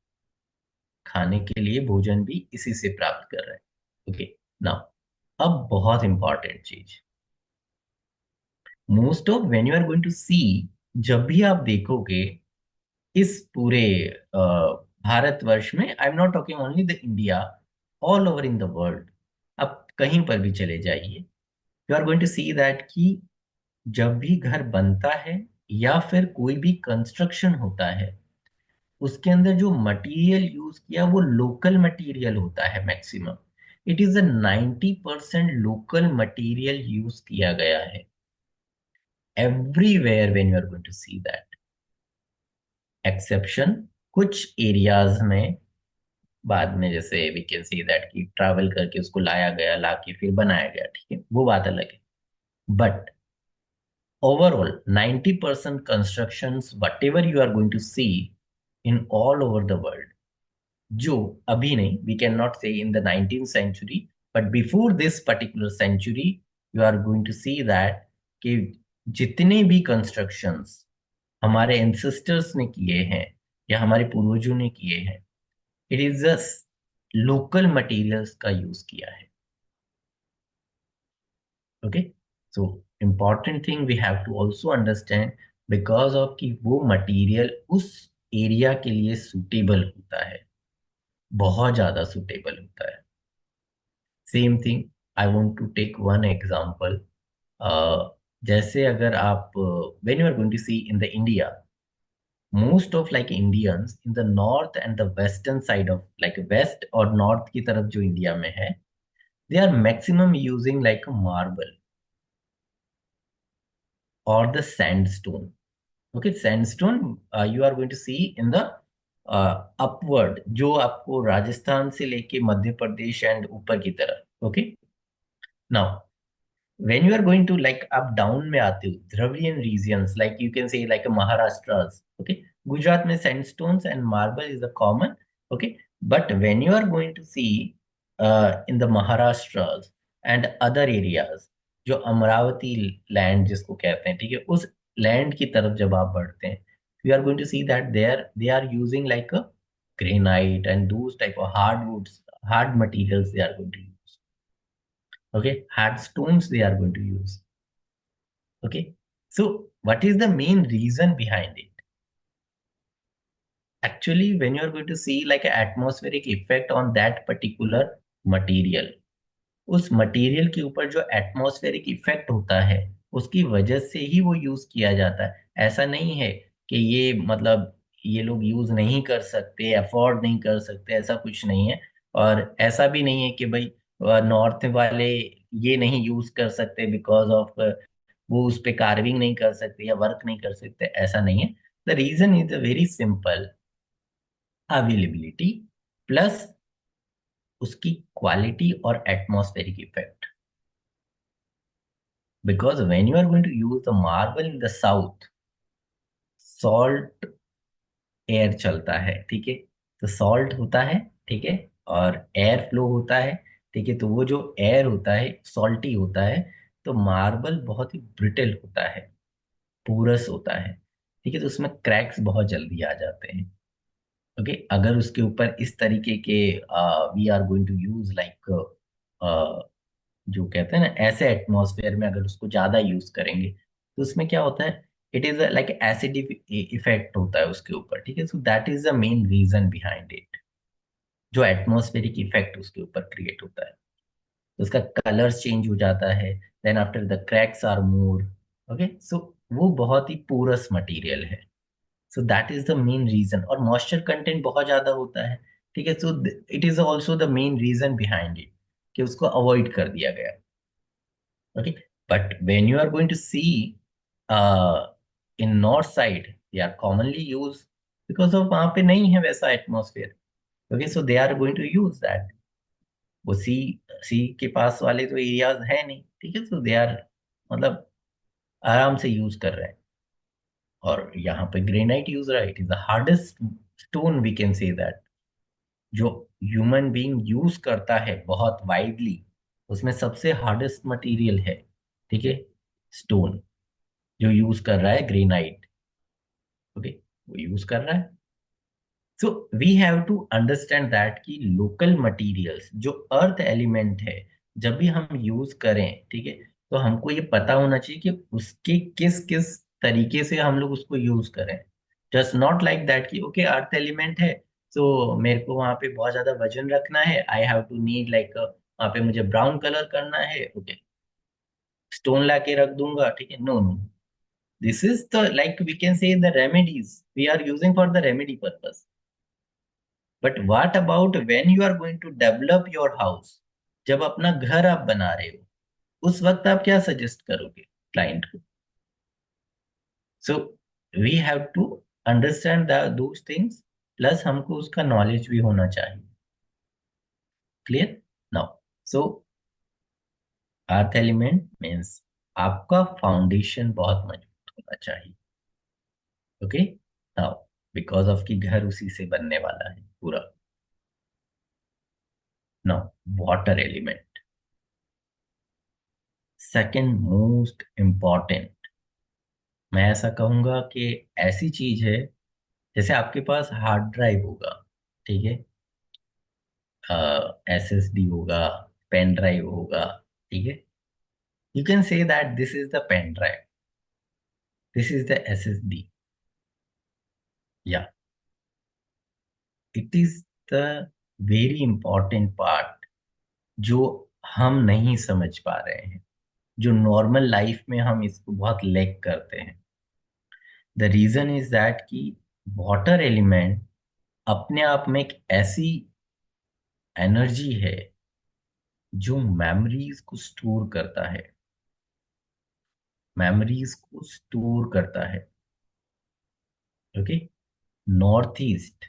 खाने के लिए भोजन भी इसी से प्राप्त कर रहे हैं। ओके, नाउ अब बहुत इंपॉर्टेंट चीज, most of when you are going to see, जब भी आप देखोगे इस पूरे भारतवर्ष में, I am not talking only the India, all over in the world, आप कहीं पर भी चले जाइए, you are going to see that कि जब भी घर बनता है या फिर कोई भी कंस्ट्रक्शन होता है, उसके अंदर जो मटेरियल यूज किया वो लोकल मटेरियल होता है maximum. It is a 90% local material use किया गया है everywhere when you are going to see that. Exception कुछ एरियाज में बाद में, जैसे वी कैन सी दैट कि ट्रैवल करके उसको लाया गया, लाके फिर बनाया गया, ठीक है, वो बात अलग है। But overall 90% constructions whatever you are going to see in all over the world, जो अभी नहीं, we cannot say in the 19th century, but before this particular century you are going to see that कि जितने भी कंस्ट्रक्शंस हमारे एंसेस्टर्स ने किए हैं या हमारे पूर्वजों ने किए हैं, it is just local materials का यूज किया है। Okay, so important thing we have to also understand, because of कि वो मटेरियल उस एरिया के लिए सूटेबल होता है, बहुत ज्यादा सूटेबल होता है। Same thing, I want to take one example. जैसे अगर आप when you are going to see in the India, most of like Indians in the north and the western side of like west और नॉर्थ की तरफ जो इंडिया में है, they are maximum using like marble or the sandstone. Okay, sandstone you are going to see in the upward, जो आपको राजस्थान से लेके मध्य प्रदेश एंड ऊपर की तरफ। Okay, now when you are going to like up down में आते हो, Dravidian regions like you can say like Maharashtra's, okay, Gujarat में sandstones and marble is a common, okay, but when you are going to see in the Maharashtra's and other areas, जो अमरावती लैंड जिसको कहते हैं, ठीक है, उस लैंड की तरफ जब आप बढ़ते हैं, you are going to see that they are using like a granite and those type of hardwoods, hard materials they are going to use. Okay, hard stones they are going to use. Okay, so what is the main reason behind it? Actually, when you are going to see like an atmospheric effect on that particular material, उस मटेरियल के ऊपर जो एटमॉस्फेरिक इफेक्ट होता है, उसकी वजह से ही वो यूज किया जाता है। ऐसा नहीं है कि ये मतलब ये लोग यूज नहीं कर सकते, अफोर्ड नहीं कर सकते, ऐसा कुछ नहीं है। और ऐसा भी नहीं है कि भाई नॉर्थ वाले ये नहीं यूज कर सकते बिकॉज ऑफ वो उस पे कार्विंग नहीं कर सकते या वर्क नहीं कर सकते, ऐसा नहीं है। The reason is a very simple, availability plus उसकी क्वालिटी और atmospheric effect. Because when you are going to use the marble in the south, salt air चलता है, ठीक है, तो सॉल्ट होता है, ठीक है, और एयर फ्लो होता है, ठीक है, तो वो जो एयर होता है सॉल्टी होता है, तो मार्बल बहुत ही ब्रिटल होता है, पोरस होता है, ठीक है, तो उसमें क्रैक्स बहुत जल्दी आ जाते हैं। ओके, अगर उसके ऊपर इस तरीके के we are going to use like जो कहते हैं ना ऐसे एटमॉस्फेयर में अगर उसको ज्यादा यूज करेंगे, तो उसमें क्या होता है, it is like acidic effect होता है उसके ऊपर, ठीक है, so that is the main reason behind it, जो एटमॉस्फेरिक इफेक्ट उसके ऊपर क्रिएट होता है, तो उसका कलर चेंज हो जाता है, then after the cracks are more. Okay, so वो बहुत ही पोरस मटेरियल है, so that is the main reason, और मॉइस्चर कंटेंट बहुत ज्यादा होता है, ठीक है, so it is also the main reason behind it कि उसको अवॉइड कर दिया गया। Okay, but when you are going to see in north side, they are commonly used because of वहां पे नहीं है वैसा atmosphere. Okay, so they are going to use that. वो सी के पास वाले तो एरियाज है नहीं, ठीक है, सो दे आर मतलब आराम से यूज कर रहे हैं। और यहाँ पे ग्रेनाइट यूज रहा है, it is the hardest stone we can say that, जो ह्यूमन बीइंग यूज करता है बहुत वाइडली, उसमें सबसे हार्डेस्ट मटेरियल है, ठीक है, स्टोन जो यूज कर रहा है ग्रेनाइट। ओके, वो यूज कर रहा है। So we have to understand that कि लोकल मटेरियल्स जो अर्थ एलिमेंट है, जब भी हम यूज करें, ठीक है, तो हमको ये पता होना चाहिए कि उसके किस किस तरीके से हम लोग उसको यूज करें। जस्ट नॉट लाइक दैट कि ओके अर्थ एलिमेंट है, तो मेरे को वहां पे बहुत ज्यादा वजन रखना है, I have to need like वहां पे मुझे ब्राउन कलर करना है, ओके, स्टोन ला के रख दूंगा, ठीक है, no no, this is the like we can say the remedies we are using for the remedy purpose. But what about when you are going to develop your house? जब अपना घर आप बना रहे हो, उस वक्त आप क्या सजेस्ट करोगे क्लाइंट को? So we have to understand those things, plus हमको उसका नॉलेज भी होना चाहिए। Clear now? So earth element means आपका फाउंडेशन बहुत मजबूत होना चाहिए। ओके, नाउ बिकॉज ऑफ कि घर उसी से बनने वाला है पूरा। Now water element, second most important. मैं ऐसा कहूंगा कि ऐसी चीज है, जैसे आपके पास हार्ड ड्राइव होगा, ठीक है, एसएसडी होगा, पेन ड्राइव होगा, ठीक है, you can say that this is the pen drive. This is the SSD. या it is the very important part जो हम नहीं समझ पा रहे हैं, जो नॉर्मल लाइफ में हम इसको बहुत लैक करते हैं. द रीजन इज दैट कि वाटर एलिमेंट अपने आप में एक ऐसी एनर्जी है जो मेमोरीज को स्टोर करता है, मेमोरीज को स्टोर करता है. ओके. नॉर्थ ईस्ट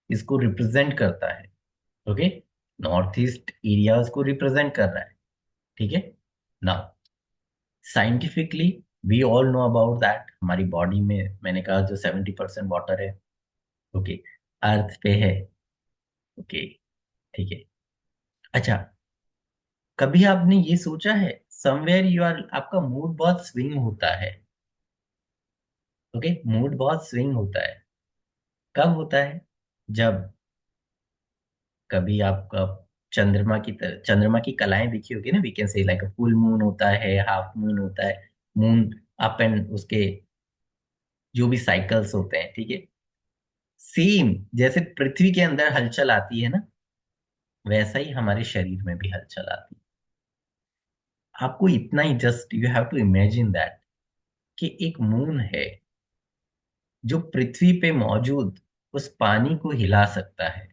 इसको रिप्रेजेंट करता है. ओके. नॉर्थ ईस्ट एरियाज को रिप्रेजेंट कर रहा है. ठीक है. Now scientifically we all know about that हमारी बॉडी में मैंने कहा जो 70% वाटर है. ओके. अर्थ पे है. ओके. ठीक है. अच्छा, कभी आपने ये सोचा है समवेयर यू आर आपका मूड बहुत स्विंग होता है. ओके. मूड बहुत स्विंग होता है. कब होता है? जब कभी आपका चंद्रमा की कलाएं दिखी होगी ना, we can say like full moon होता है, हाफ मून होता है, मून अप एंड उसके जो भी साइकिल्स होते हैं. ठीक है. सेम जैसे पृथ्वी के अंदर हलचल आती है ना, वैसा ही हमारे शरीर में भी हलचल आती है. आपको इतना ही just you have to imagine that कि एक मून है जो पृथ्वी पे मौजूद उस पानी को हिला सकता है.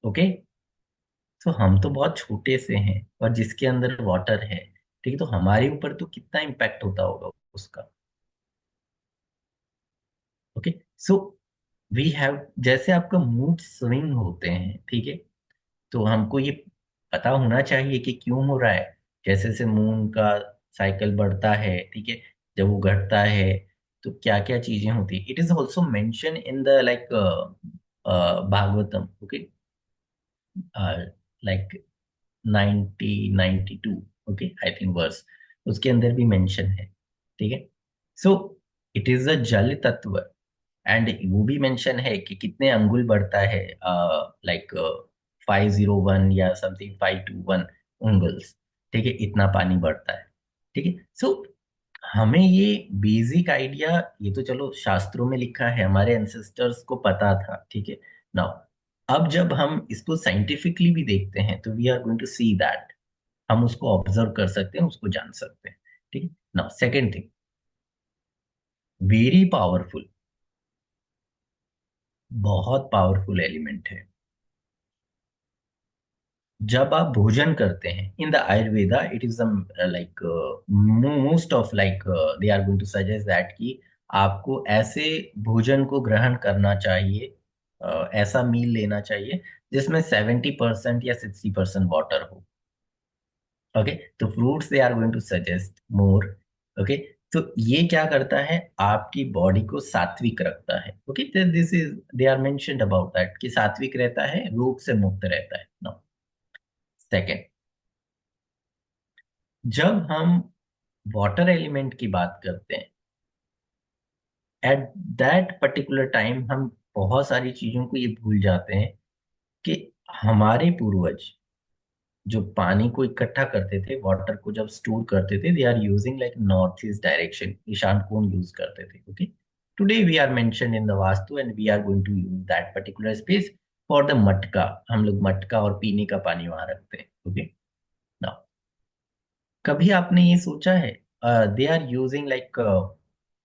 ओके. तो हम तो बहुत छोटे से हैं और जिसके अंदर वाटर है, ठीक है, तो हमारे ऊपर तो कितना इम्पैक्ट होता होगा उसका. ओके. सो वी हैव जैसे आपका मूड स्विंग होते हैं, ठीक है, तो हमको ये पता होना चाहिए कि क्यों हो रहा है. जैसे जैसे मून का साइकिल बढ़ता है, ठीक है, जब वो घटता है तो क्या क्या चीजें होती है. It is also mention in the like Bhagavatam. Okay. Like 9092. Okay, I think verse उसके अंदर भी मेंशन है. ठीक है. सो इट इज अ जल तत्व. एंड वो भी मेंशन है कि कितने अंगुल बढ़ता है, लाइक 501 या समथिंग 521 उंगल्स. ठीक है, इतना पानी बढ़ता है. ठीक है. सो हमें ये बेसिक आइडिया, ये तो चलो शास्त्रों में लिखा है, हमारे एंसेस्टर्स को पता था. ठीक है. नाउ अब जब हम इसको साइंटिफिकली भी देखते हैं तो we are going to see that हम उसको ऑब्जर्व कर सकते हैं, उसको जान सकते हैं. ठीक है. Now second thing, very powerful, बहुत पावरफुल एलिमेंट है. जब आप भोजन करते हैं in the Ayurveda, it is like most of like they are going to suggest that कि आपको ऐसे भोजन को ग्रहण करना चाहिए, ऐसा मील लेना चाहिए जिसमें 70% या 60% वाटर हो. ओके. तो fruits they are going to suggest more. Okay. तो ये क्या करता है, आपकी बॉडी को सात्विक रखता है. Okay. This is they are mentioned about that कि सात्विक रहता है, रोग से मुक्त रहता है. नो. सेकेंड, जब हम वाटर एलिमेंट की बात करते हैं, एट दैट पर्टिकुलर टाइम हम बहुत सारी चीजों को ये भूल जाते हैं कि हमारे पूर्वज जो पानी को इकट्ठा करते थे, वाटर को जब स्टोर करते थे, they are using like north east direction, ईशान कोण यूज करते थे. Okay. Today we are mention in the Vastu and we are going to use that particular space for the matka. हम लोग मटका और पीने का पानी वहां रखते हैं. ओके. नाउ कभी आपने ये सोचा है, दे आर यूजिंग लाइक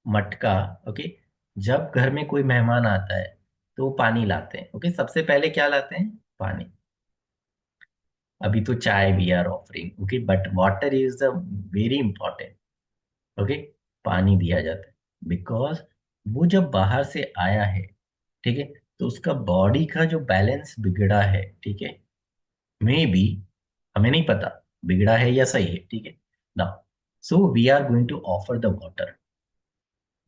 मटका. ओके. जब घर में कोई मेहमान आता है तो वो पानी लाते हैं. ओके. सबसे पहले क्या लाते हैं? पानी. अभी तो chai we are offering. Okay. But water is the very important. Okay. पानी दिया जाता है बिकॉज वो जब बाहर से आया है, ठीक है, तो उसका बॉडी का जो बैलेंस बिगड़ा है. ठीक है. मे बी, हमें नहीं पता बिगड़ा है या सही है. ठीक है. ना, so we are going to offer the water.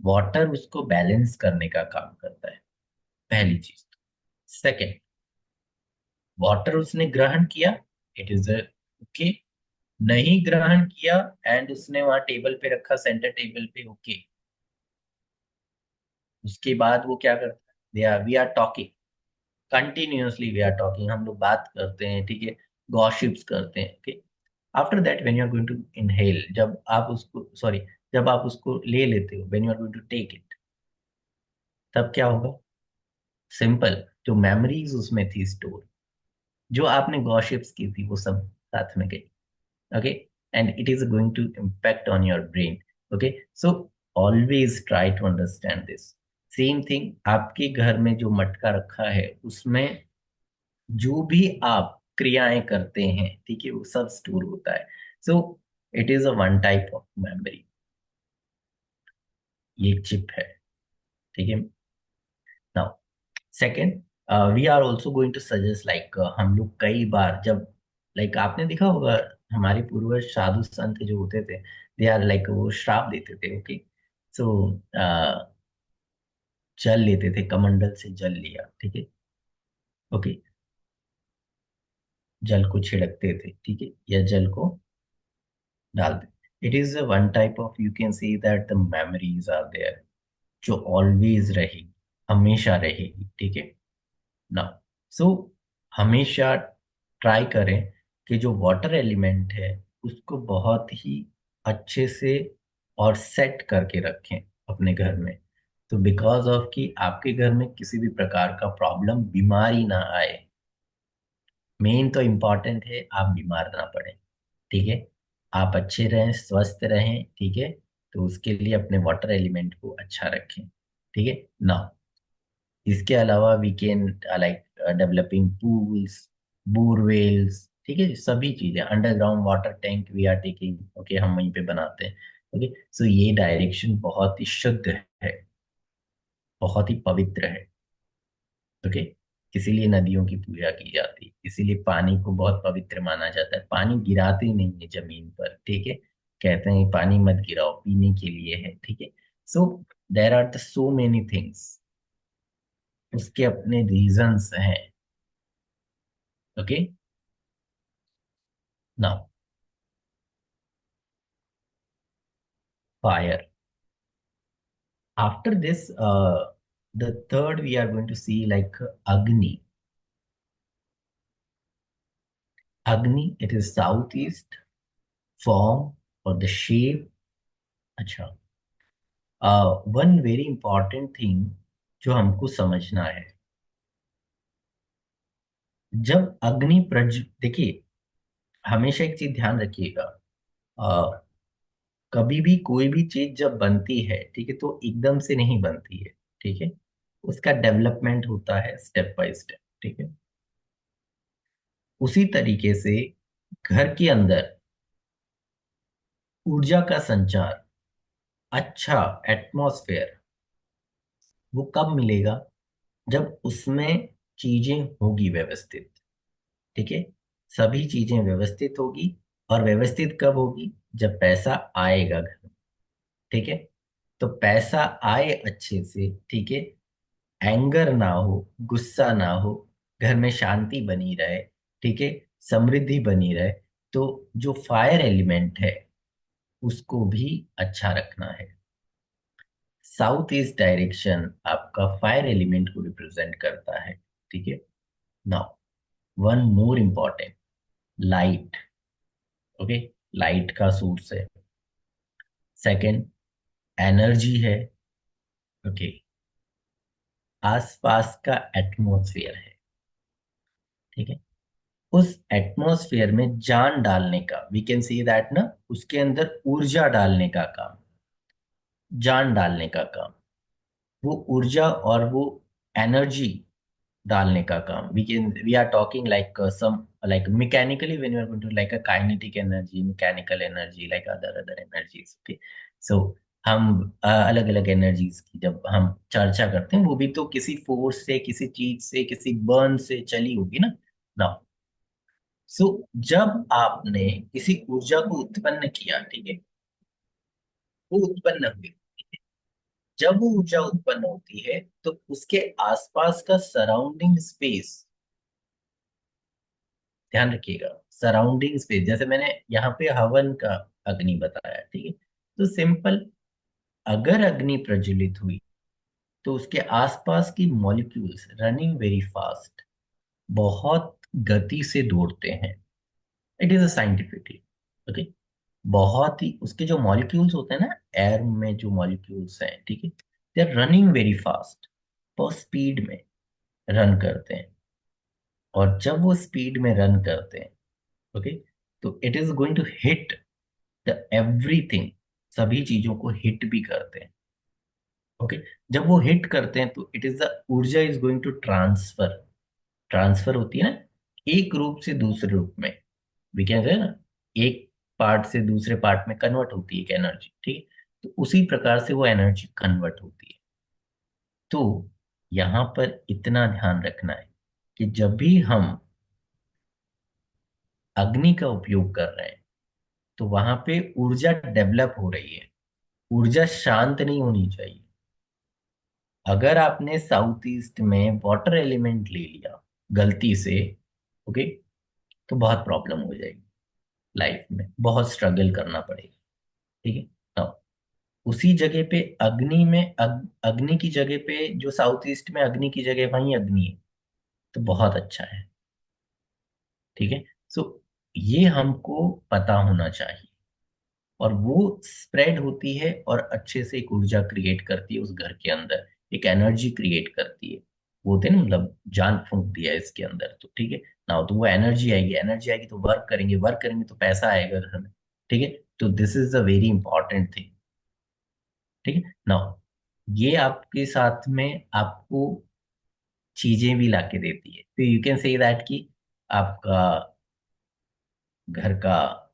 Water उसको बैलेंस करने का काम करता है, पहली चीज. सेकेंड, वाटर उसने ग्रहण किया, इट इज ओके. नहीं ग्रहण किया एंड उसने वहां टेबल पे रखा, सेंटर टेबल पे. ओके. उसके बाद वो क्या करता है, they are we are talking continuously, we are talking, हम लोग बात करते हैं. ठीक है. गॉसिप्स करते हैं. Okay. After that when you are going to inhale, जब आप उसको सॉरी जब आप उसको ले लेते हो, when you are going to take it, तब क्या होगा? सिंपल, जो मेमोरीज उसमें थी स्टोर, जो आपने गॉसिप्स की थी, वो सब साथ में गई। Okay, and it is going to impact on your brain. Okay, so always try to understand this. Same thing, आपके घर में जो मटका रखा है, उसमें जो भी आप क्रियाएं करते हैं, ठीक है, वो सब स्टोर होता है। So it is a one type of memory, ये चिप है, ठीक है। Now second, we are also going to suggest, like हम लोग कई बार जब, लाइक आपने देखा होगा, हमारे पूर्वज साधु संत जो होते थे, दे आर लाइक, वो श्राप देते थे। ओके, सो जल लेते थे, कमंडल से जल लिया, ठीक है। ओके, जल को छिड़कते थे, ठीक है, या जल को डाल दे। It is one type of, you can see that the memories are there, जो ऑलवेज रहेगी, हमेशा रहेगी, ठीक है ना। सो हमेशा ट्राई करें कि जो वाटर एलिमेंट है, उसको बहुत ही अच्छे से और सेट करके रखें अपने घर में। तो बिकॉज ऑफ कि आपके घर में किसी भी प्रकार का प्रॉब्लम, बीमारी ना आए। मेन तो इम्पॉर्टेंट है आप बीमार ना पड़े, ठीक है, आप अच्छे रहें, स्वस्थ रहें, ठीक है। तो उसके लिए अपने वाटर एलिमेंट को अच्छा रखें, ठीक है ना। इसके अलावा we can like developing pools, borewells, ठीक है, सभी चीजें, underground water tank we are taking, okay, हम वहीं पे बनाते हैं। ओके, सो ये डायरेक्शन बहुत ही शुद्ध है, बहुत ही पवित्र है। ओके, इसीलिए नदियों की पूजा की जाती है, इसीलिए पानी को बहुत पवित्र माना जाता है। पानी गिराते नहीं है जमीन पर, ठीक है, कहते हैं पानी मत गिराओ, पीने के लिए है, ठीक है। So there are the so many things, उसके अपने रीजंस हैं। Okay, now fire. After this, the third we are going to see like Agni. Agni, it is southeast form or the shape. अच्छा, one very important thing जो हमको समझना है, जब अग्नि प्रज देखिए, हमेशा एक चीज ध्यान रखिएगा, अ, कभी भी कोई भी चीज जब बनती है, ठीक है, तो एकदम से नहीं बनती है, ठीक है, उसका डेवलपमेंट होता है स्टेप बाय स्टेप, ठीक है। उसी तरीके से घर के अंदर ऊर्जा का संचार, अच्छा एटमॉस्फेयर, वो कब मिलेगा? जब उसमें चीजें होगी व्यवस्थित, ठीक है, सभी चीजें व्यवस्थित होगी। और व्यवस्थित कब होगी? जब पैसा आएगा घर में, ठीक है। तो पैसा आए अच्छे से, ठीक है, एंगर ना हो, गुस्सा ना हो, घर में शांति बनी रहे, ठीक है, समृद्धि बनी रहे, तो जो फायर एलिमेंट है, उसको भी अच्छा रखना है। साउथ ईस्ट डायरेक्शन आपका फायर एलिमेंट को रिप्रेजेंट करता है, ठीक है। Now one more important, light. Okay, light का सोर्स है। सेकंड, एनर्जी है। ओके, आसपास का एटमॉस्फेयर है, ठीक है। उस एटमॉस्फेयर में जान डालने का, वी कैन सी दैट ना, उसके अंदर ऊर्जा डालने का काम, जान डालने का काम, वो ऊर्जा और वो एनर्जी डालने का काम, we are talking like some, like mechanically when you are going to like a kinetic energy, mechanical energy, like other other energies, okay. So हम अलग अलग एनर्जीज की जब हम चर्चा करते हैं, वो भी तो किसी फोर्स से, किसी चीज से, किसी बर्न से चली होगी ना। ना, सो जब आपने किसी ऊर्जा को उत्पन्न किया, ठीक है, वो उत्पन्न हुई, जब वो ऊर्जा उत्पन्न होती है, तो उसके आसपास का सराउंडिंग स्पेस, ध्यान रखिएगा, सराउंडिंग स्पेस, जैसे मैंने यहाँ पे हवन का अग्नि बताया, ठीक है, तो सिंपल, अगर अग्नि प्रज्वलित हुई, तो उसके आसपास की मॉलिक्यूल्स रनिंग वेरी फास्ट, बहुत गति से दौड़ते हैं। It is a scientifically, okay. बहुत ही उसके जो मॉलिक्यूल्स होते हैं ना, एयर में जो मॉलिक्यूल्स हैं, ठीक है, they are running very fast, बहुत स्पीड में रन करते हैं। और जब वो स्पीड में रन करते हैं, ओके, तो it is going to hit the everything, सभी चीजों को हिट भी करते हैं। ओके, जब वो हिट करते हैं तो it is the urja is going to transfer, transfer होती है ना, एक रूप से दूसरे रूप में, वी कैन से ना, एक पार्ट से दूसरे पार्ट में कन्वर्ट होती है एक एनर्जी, ठीक है, तो उसी प्रकार से वो एनर्जी कन्वर्ट होती है। तो यहाँ पर इतना ध्यान रखना है कि जब भी हम अग्नि का उपयोग कर रहे हैं तो वहां पे ऊर्जा डेवलप हो रही है, ऊर्जा शांत नहीं होनी चाहिए। अगर आपने साउथ ईस्ट में वाटर एलिमेंट ले लिया गलती से, ओके, तो बहुत प्रॉब्लम हो जाएगी, लाइफ में बहुत स्ट्रगल करना पड़ेगा, ठीक है। now, उसी जगह पे अग्नि में अग्नि की जगह पे जो साउथ ईस्ट में अग्नि की जगह वहीं अग्नि है, तो बहुत अच्छा है, ठीक है। सो ये हमको पता होना चाहिए, और वो स्प्रेड होती है और अच्छे से एक ऊर्जा क्रिएट करती है उस घर के अंदर, एक एनर्जी क्रिएट करती है। वो होते हैं ना, मतलब जान फूंक दिया है इसके अंदर, तो ठीक है ना, तो वो एनर्जी आएगी, एनर्जी आएगी तो वर्क करेंगे, वर्क करेंगे तो पैसा आएगा घर में, ठीक है। तो this is a very important thing, ठीक है ना। ये आपके साथ में आपको चीजें भी लाके देती है, तो यू कैन से दैट कि आपका घर का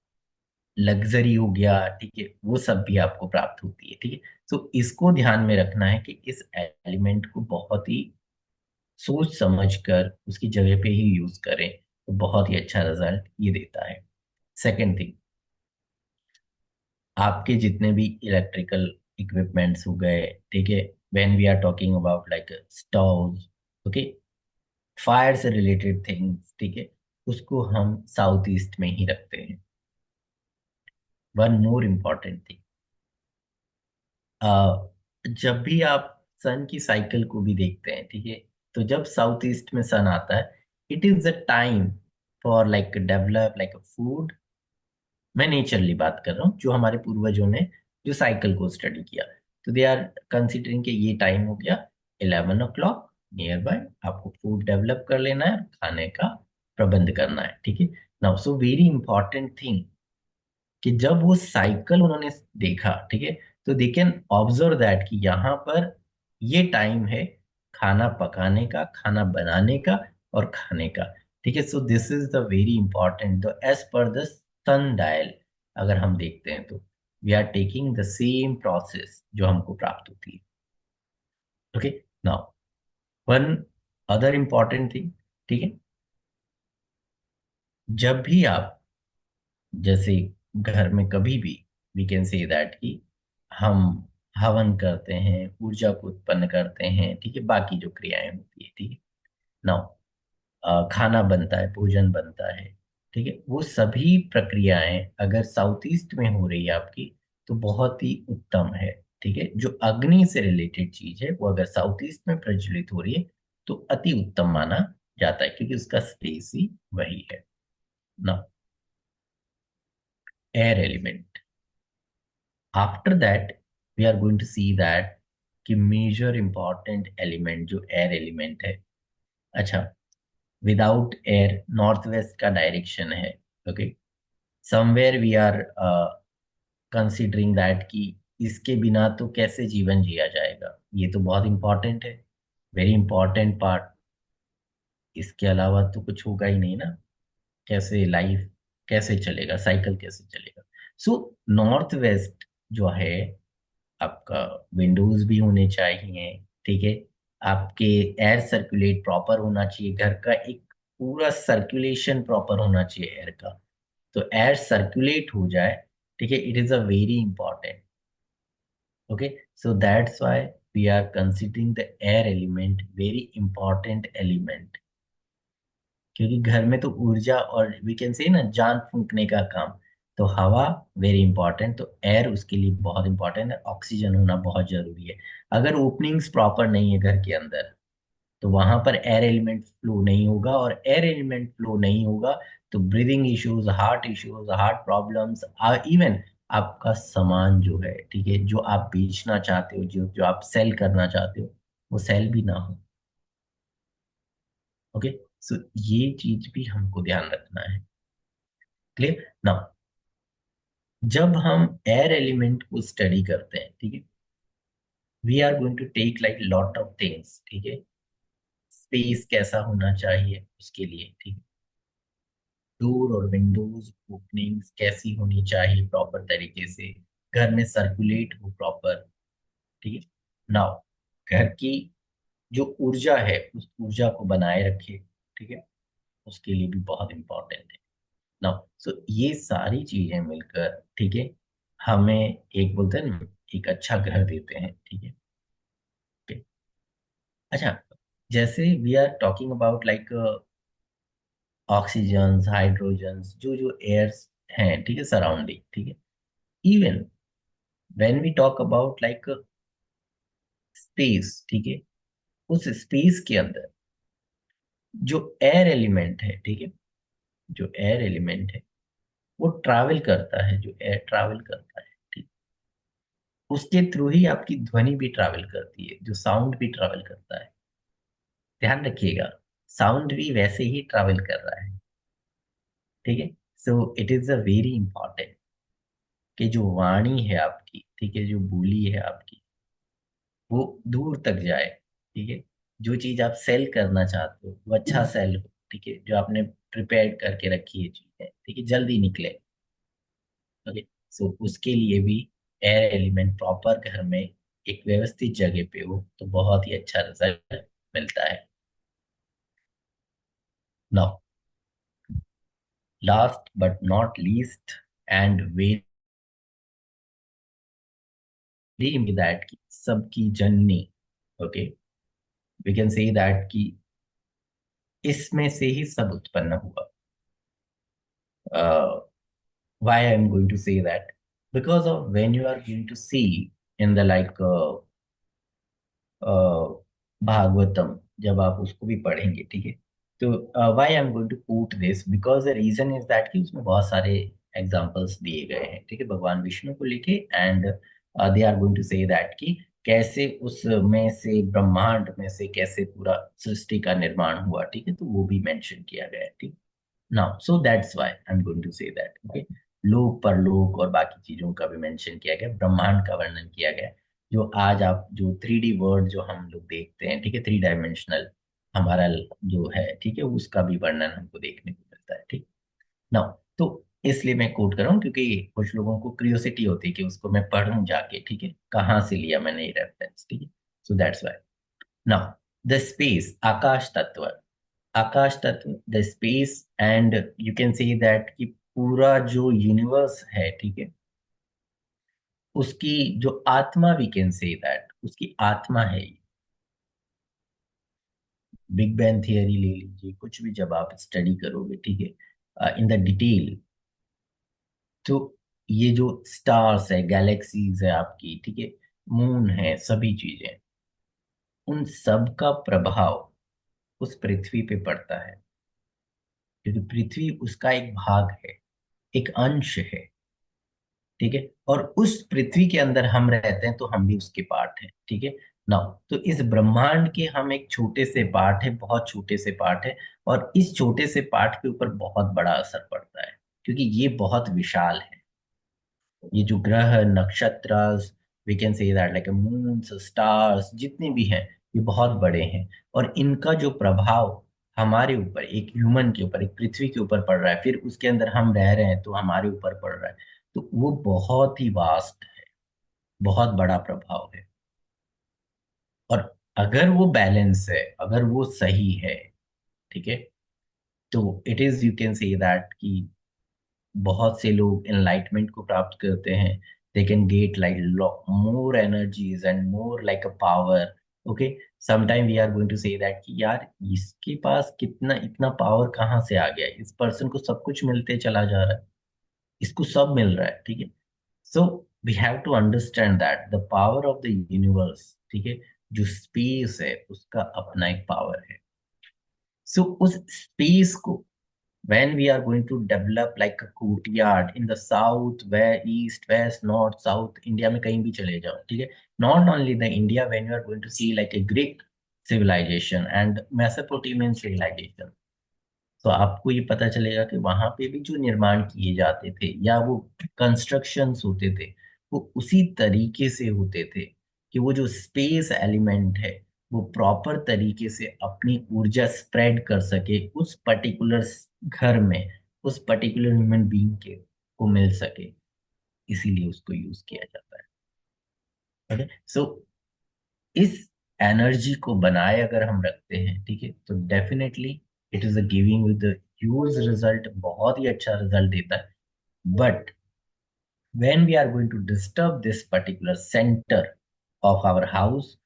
लग्जरी हो गया, ठीक है, वो सब भी आपको प्राप्त होती है, ठीक है। तो इसको ध्यान में रखना है कि इस एलिमेंट को बहुत ही सोच समझ कर उसकी जगह पे ही यूज करें, तो बहुत ही अच्छा रिजल्ट ये देता है। सेकेंड थिंग, आपके जितने भी इलेक्ट्रिकल इक्विपमेंट्स हो गए, ठीक है, when we are talking about like stove, okay, fire से रिलेटेड थिंग्स, ठीक है, उसको हम साउथ ईस्ट में ही रखते हैं। वन मोर इम्पॉर्टेंट थिंग, जब भी आप सन की साइकिल को भी देखते हैं, ठीक है, तो जब साउथ ईस्ट में सन आता है, it is the time for like develop like food. मैं नेचरली बात कर रहा हूँ, जो हमारे पूर्वजों ने जो साइकिल को स्टडी किया, तो दे आर कंसिडरिंग कि ये टाइम हो गया 11 o'clock, नियर बाय आपको फूड डेवलप कर लेना है, खाने का प्रबंध करना है, ठीक है। Now so very important thing कि जब वो साइकिल उन्होंने देखा, ठीक है, तो दे कैन ऑब्जर्व दैट कि यहाँ पर ये टाइम है खाना पकाने का, खाना बनाने का और खाने का, ठीक है। So this is the very important, the as per the sundial, अगर हम देखते हैं तो we are taking the same process जो हमको प्राप्त होती है, okay. Now one other important thing, ठीक है, जब भी आप जैसे घर में कभी भी वी कैन से दैट कि हम हवन करते हैं, ऊर्जा को उत्पन्न करते हैं, ठीक है, बाकी जो क्रियाएं होती है, ठीक है, नाउ खाना बनता है, भोजन बनता है, ठीक है, वो सभी प्रक्रियाएं अगर साउथ ईस्ट में हो रही है आपकी, तो बहुत ही उत्तम है, ठीक है। जो अग्नि से रिलेटेड चीज है वो अगर साउथ ईस्ट में प्रज्वलित हो रही है तो अति उत्तम माना जाता है, क्योंकि उसका स्पेस ही वही है ना। Air element, after that we are going to see that कि मेजर इंपॉर्टेंट एलिमेंट जो एयर एलिमेंट है, अच्छा, विदाउट एयर नॉर्थ वेस्ट का डायरेक्शन है, okay, somewhere we are considering that कि इसके बिना तो कैसे जीवन जिया जाएगा, ये तो बहुत इंपॉर्टेंट है, वेरी इंपॉर्टेंट पार्ट, इसके अलावा तो कुछ होगा ही नहीं ना, कैसे लाइफ कैसे चलेगा, साइकिल कैसे चलेगा। सो नॉर्थ वेस्ट जो है आपका, विंडोज भी होने चाहिए, ठीक है, आपके एयर सर्कुलेट प्रॉपर होना चाहिए, घर का एक पूरा सर्कुलेशन प्रॉपर होना चाहिए एयर का, तो एयर सर्कुलेट हो जाए, ठीक है, it is a very important, okay. So that's why we are considering the air element very important element, क्योंकि घर में तो ऊर्जा और वी कैन से ना जान फूंकने का काम, तो हवा वेरी इंपॉर्टेंट, तो एयर उसके लिए बहुत इंपॉर्टेंट है, ऑक्सीजन होना बहुत जरूरी है। अगर ओपनिंग्स प्रॉपर नहीं है घर के अंदर, तो वहां पर एयर एलिमेंट फ्लो नहीं होगा, और एयर एलिमेंट फ्लो नहीं होगा तो breathing issues, heart problems, even आपका सामान जो है, ठीक है, जो आप बेचना चाहते हो, जो जो आप सेल करना चाहते हो, वो सेल भी ना हो। ओके, सो ये चीज भी हमको ध्यान रखना है। क्लियर ना? जब हम एयर एलिमेंट को स्टडी करते हैं, ठीक है, we are going to take like lot of things, ठीक है। स्पेस कैसा होना चाहिए उसके लिए, ठीक है। डोर और विंडोज ओपनिंग्स कैसी होनी चाहिए प्रॉपर तरीके से, घर में सर्कुलेट हो प्रॉपर, ठीक है। नाउ, घर की जो ऊर्जा है उस ऊर्जा को बनाए रखे, ठीक है, उसके लिए भी बहुत इंपॉर्टेंट है। नाउ सो ये सारी चीजें मिलकर, ठीक है, हमें एक बोलते हैं ना, एक अच्छा घर देते हैं, ठीक है। Okay. अच्छा, जैसे we are talking about like oxygens, hydrogens, जो जो एयर्स हैं, ठीक है, सराउंडिंग, ठीक है। Even when we talk about like space, ठीक है, उस स्पेस के अंदर जो एयर एलिमेंट है, ठीक है, जो एयर एलिमेंट है वो ट्रैवल करता है, जो एयर ट्रैवल करता है, ठीक, उसके थ्रू ही आपकी ध्वनि भी ट्रैवल करती है, जो साउंड भी ट्रैवल करता है। ध्यान रखिएगा, साउंड भी वैसे ही ट्रैवल कर रहा है, ठीक है। So it is a very important कि जो वाणी है आपकी, ठीक है, जो बोली है आपकी, वो दूर तक जाए, ठीक है। जो चीज आप सेल करना चाहते हो वो अच्छा सेल हो, ठीक है, जो आपने प्रिपेयर करके रखी है चीजें, ठीक है, जल्दी निकले। ओके, सो उसके लिए भी एयर एलिमेंट प्रॉपर घर में एक व्यवस्थित जगह पे हो तो बहुत ही अच्छा रिजल्ट मिलता है। Now, last but not least and very that की सबकी जननी, okay, we can say that कि इसमें से ही सब उत्पन्न हुआ। Why I'm going to say that? Because of when you are going to see in the like Bhagavatam, जब आप उसको भी पढ़ेंगे, ठीक है, तो why I am going to quote this, because the reason is that कि उसमें बहुत सारे एग्जांपल्स दिए गए हैं, ठीक है, भगवान विष्णु को लेके। And they are going to say that कि कैसे उसमें से, ब्रह्मांड में से कैसे पूरा सृष्टि का निर्माण हुआ, ठीक है, तो वो भी मेंशन किया गया है, ठीक। Now so that's why I am going to say that, okay. लोक परलोक और बाकी चीजों का भी मेंशन किया गया, ब्रह्मांड का वर्णन किया गया। जो आज आप जो 3D वर्ड जो हम लोग देखते हैं, ठीक है, 3 डायमेंशनल हमारा जो है, ठीक है, उसका भी वर्णन हमको देखने को मिलता है, ठीक। नाउ, तो इसलिए मैं कोट कर रहा हूँ क्योंकि कुछ लोगों को क्रियोसिटी होती है कि उसको मैं पढ़ूं जाके, ठीक है, कहाँ से लिया मैंने ये रेफरेंस, ठीक है। So that's why. Now, the space, आकाश तत्व, आकाश तत्व, the space, and you can say that कि पूरा जो यूनिवर्स है, ठीक है, उसकी जो आत्मा, वी कैन से दैट उसकी आत्मा है ये। बिग बैंग थियरी ले लीजिए, कुछ भी जब आप स्टडी करोगे, ठीक है, इन द डिटेल, तो ये जो स्टार्स है, गैलेक्सीज है आपकी, ठीक है, मून है, सभी चीजें, उन सब का प्रभाव उस पृथ्वी पे पड़ता है, क्योंकि पृथ्वी उसका एक भाग है, एक अंश है, ठीक है। और उस पृथ्वी के अंदर हम रहते हैं तो हम भी उसके पार्ट हैं, ठीक है। नाउ, तो इस ब्रह्मांड के हम एक छोटे से पार्ट है, बहुत छोटे से पार्ट है, और इस छोटे से पार्ट के ऊपर बहुत बड़ा असर पड़ता है, क्योंकि ये बहुत विशाल है। ये जो ग्रह, नक्षत्र, we can say that like moons, stars, जितने भी हैं, ये बहुत बड़े हैं। और इनका जो प्रभाव हमारे ऊपर, एक ह्यूमन के ऊपर, एक पृथ्वी के ऊपर पड़ रहा है, फिर उसके अंदर हम रह रहे हैं तो हमारे ऊपर पड़ रहा है, तो वो बहुत ही वास्ट है, बहुत बड़ा प्रभाव है। और अगर वो बैलेंस है, अगर वो सही है, ठीक है, तो it is, you can say that कि बहुत से लोग एनलाइटमेंट को प्राप्त करते हैं। They can get like more energies and more like a power, okay. Sometime we are going to say that कि यार इसके पास कितना, इतना पावर कहाँ से आ गया, इस पर्सन को सब कुछ मिलते चला जा रहा है, इसको सब मिल रहा है, ठीक है। So we have to understand that the power of the universe, ठीक है, जो स्पेस है उसका अपना एक पावर है। सो उस स्पेस को when we are going to develop like a courtyard in the south, where east, west, north, south, India में कहीं भी चले जाओ, ठीक है, not only the India, when you are going to see like a Greek civilization and Mesopotamian civilization, तो आपको ये पता चलेगा कि वहां पे भी जो निर्माण किए जाते थे या वो कंस्ट्रक्शंस होते थे, वो उसी तरीके से होते थे कि वो जो स्पेस एलिमेंट है वो प्रॉपर तरीके से अपनी ऊर्जा स्प्रेड कर सके उस पर्टिकुलर घर में, उस पर्टिकुलर ह्यूमन बीइंग के को मिल सके, इसीलिए उसको यूज किया जाता है। ओके, सो इस एनर्जी को बनाए अगर हम रखते हैं, ठीक है, तो definitely it is a giving with huge result, बहुत ही अच्छा रिजल्ट देता है। But when we are going to disturb this particular centre of our house,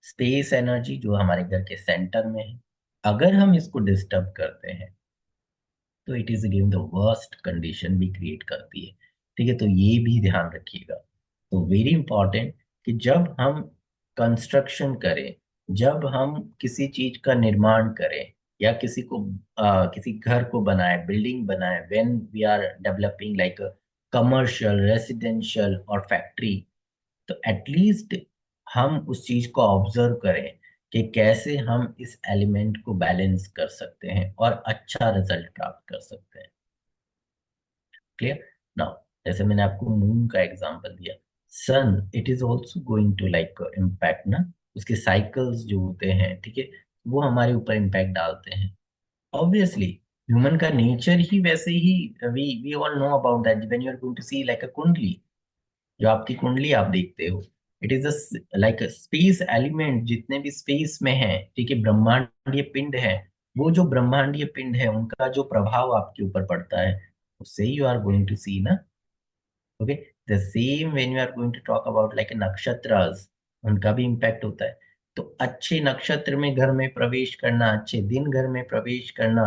space energy जो हमारे घर के सेंटर में है, अगर हम इसको डिस्टर्ब करते हैं तो it is again the worst condition भी क्रिएट करती है। ठीक है, तो ये भी ध्यान रखिएगा। तो वेरी इंपॉर्टेंट कि जब हम कंस्ट्रक्शन करें, जब हम किसी चीज का निर्माण करें या किसी को किसी घर को बनाए, बिल्डिंग बनाए, when we are developing like commercial, residential और फैक्ट्री, तो एटलीस्ट हम उस चीज को ऑब्जर्व करें कि कैसे हम इस एलिमेंट को बैलेंस कर सकते हैं और अच्छा रिजल्ट प्राप्त कर सकते हैं। क्लियर? नाउ, जैसे मैंने आपको मून का एग्जांपल दिया, sun it is also going to like impact ना, उसके साइकिल्स जो होते हैं, ठीक है, वो हमारे ऊपर इम्पैक्ट डालते हैं। ऑब्वियसली ह्यूमन का नेचर ही वैसे ही, we all know about that when you are going to see like a kundli, जो आपकी कुंडली आप देखते हो, it is like space element, जितने भी स्पेस में है, ठीक है, ब्रह्मांडीय पिंड है, वो जो ब्रह्मांडीय पिंड है उनका जो प्रभाव आपके ऊपर पड़ता है, उससे you are going to see ना। Okay, the same when you are going to talk about like नक्षत्रास, उनका भी इम्पैक्ट होता है। तो अच्छे नक्षत्र में घर में प्रवेश करना, अच्छे दिन घर में प्रवेश करना,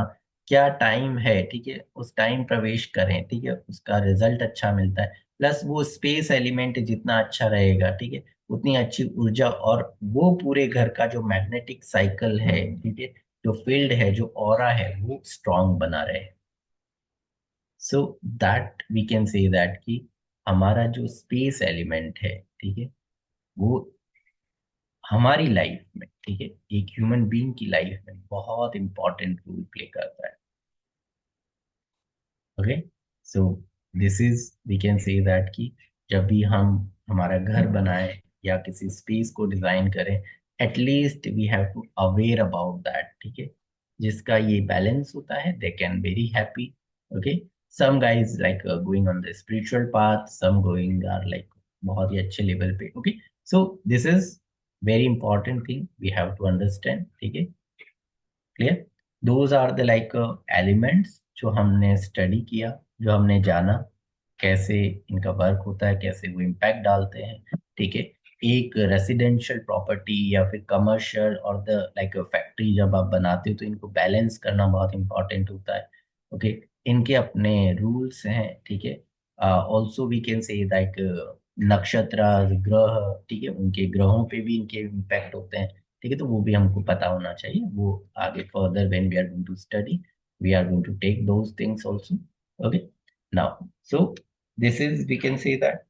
क्या टाइम है, ठीक है, उस टाइम प्रवेश करें, ठीक है, उसका रिजल्ट अच्छा मिलता है। प्लस वो स्पेस एलिमेंट जितना अच्छा रहेगा, ठीक है, उतनी अच्छी ऊर्जा, और वो पूरे घर का जो मैग्नेटिक साइकिल है, ठीक है, जो फील्ड है, जो ऑरा है, वो स्ट्रांग बना रहे। So that we can say that कि हमारा जो स्पेस एलिमेंट है, ठीक है, वो हमारी लाइफ में, ठीक है, एक ह्यूमन बीइंग की लाइफ में बहुत इंपॉर्टेंट रोल प्ले करता है। Okay, so this is we can say that कि जब भी हम हमारा घर बनाए या किसी स्पेस को डिजाइन करें, at least we have to aware about that, ठीक है, जिसका ये बैलेंस होता है, they can very happy. Okay, some guys like going on the spiritual path, some going are like बहुत ही अच्छे लेवल पे। Okay, so this is very important thing we have to understand, ठीक है, clear? Those are the like elements जो हमने स्टडी किया, जो हमने जाना कैसे इनका वर्क होता है, कैसे वो इम्पैक्ट डालते हैं, ठीक है। एक रेसिडेंशियल प्रॉपर्टी या फिर कमर्शियल और द लाइक फैक्ट्री जब आप बनाते हो तो इनको बैलेंस करना बहुत इंपॉर्टेंट होता है। ओके, इनके अपने रूल्स हैं, ठीक है। Also we can say like नक्षत्र, ग्रह, ठीक है, उनके ग्रहों पे भी इनके इम्पैक्ट होते हैं, ठीक है, तो वो भी हमको पता होना चाहिए। वो आगे further when we are going to study, we are going to take those things also. Okay, now, so this is we can say that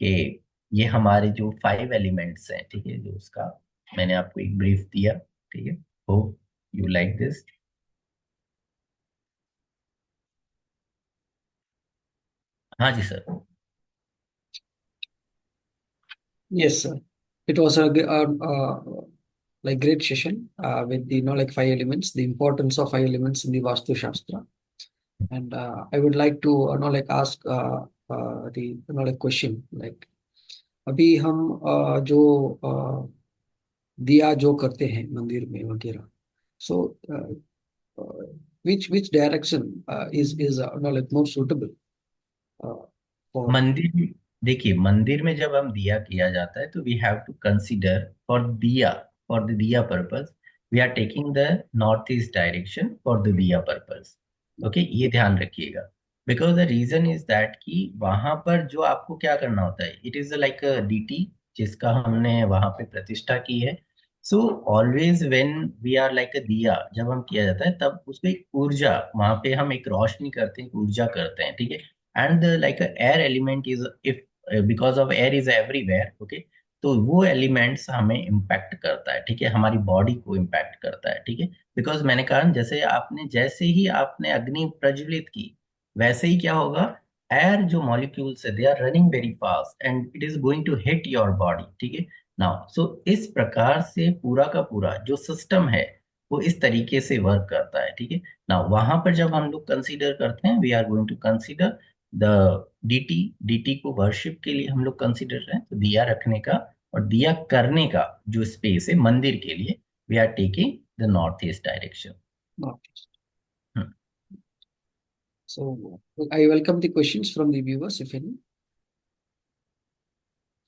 कि ये हमारे जो 5 एलिमेंट्स हैं, ठीक है, जो उसका मैंने आपको एक ब्रीफ दिया, ठीक है, होप यू लाइक दिस। हाँ जी sir. Yes, sir. It was like great session with the like 5 elements, the importance of 5 elements in the Vastu Shastra. And I would like to like ask the like question like अभी हम जो दिया जो करते हैं मंदिर में वगैरह, so which direction is like more suitable for. मंदिर, देखिए मंदिर में जब हम दिया किया जाता है तो we have to consider for diya, for the diya purpose, we are taking the north east direction for the diya purpose. Okay, ये ध्यान रखिएगा। Because the reason is that कि वहां पर जो आपको क्या करना होता है, it is like a deity जिसका हमने वहां पे प्रतिष्ठा की है, so always when we are like a diya, जब हम किया जाता है तब उसको एक ऊर्जा, वहां पे हम एक रोशनी करते हैं, एक ऊर्जा करते हैं, ठीक है। And like air element is, if because of air is everywhere, okay, तो वो एलिमेंट्स हमें इम्पैक्ट करता है, ठीक है, हमारी बॉडी को इम्पैक्ट करता है, ठीक है। बिकॉज मैंने कहा, जैसे ही आपने अग्नि प्रज्वलित की, वैसे ही क्या होगा, एयर जो मॉलिक्यूल्स है, they are running very fast and it is going to hit your body, ठीक है। नाउ सो इस प्रकार से पूरा का पूरा जो सिस्टम है वो इस तरीके से वर्क करता है, ठीक है। नाउ वहां पर जब हम लोग कंसीडर करते हैं, we are going to consider the deity, deity को वर्शिप के लिए हम लोग कंसीडर करें तो दिया रखने का और दिया करने का जो स्पेस है मंदिर के लिए, we are taking the north east direction. Northeast. So I welcome the questions from the viewers, if any.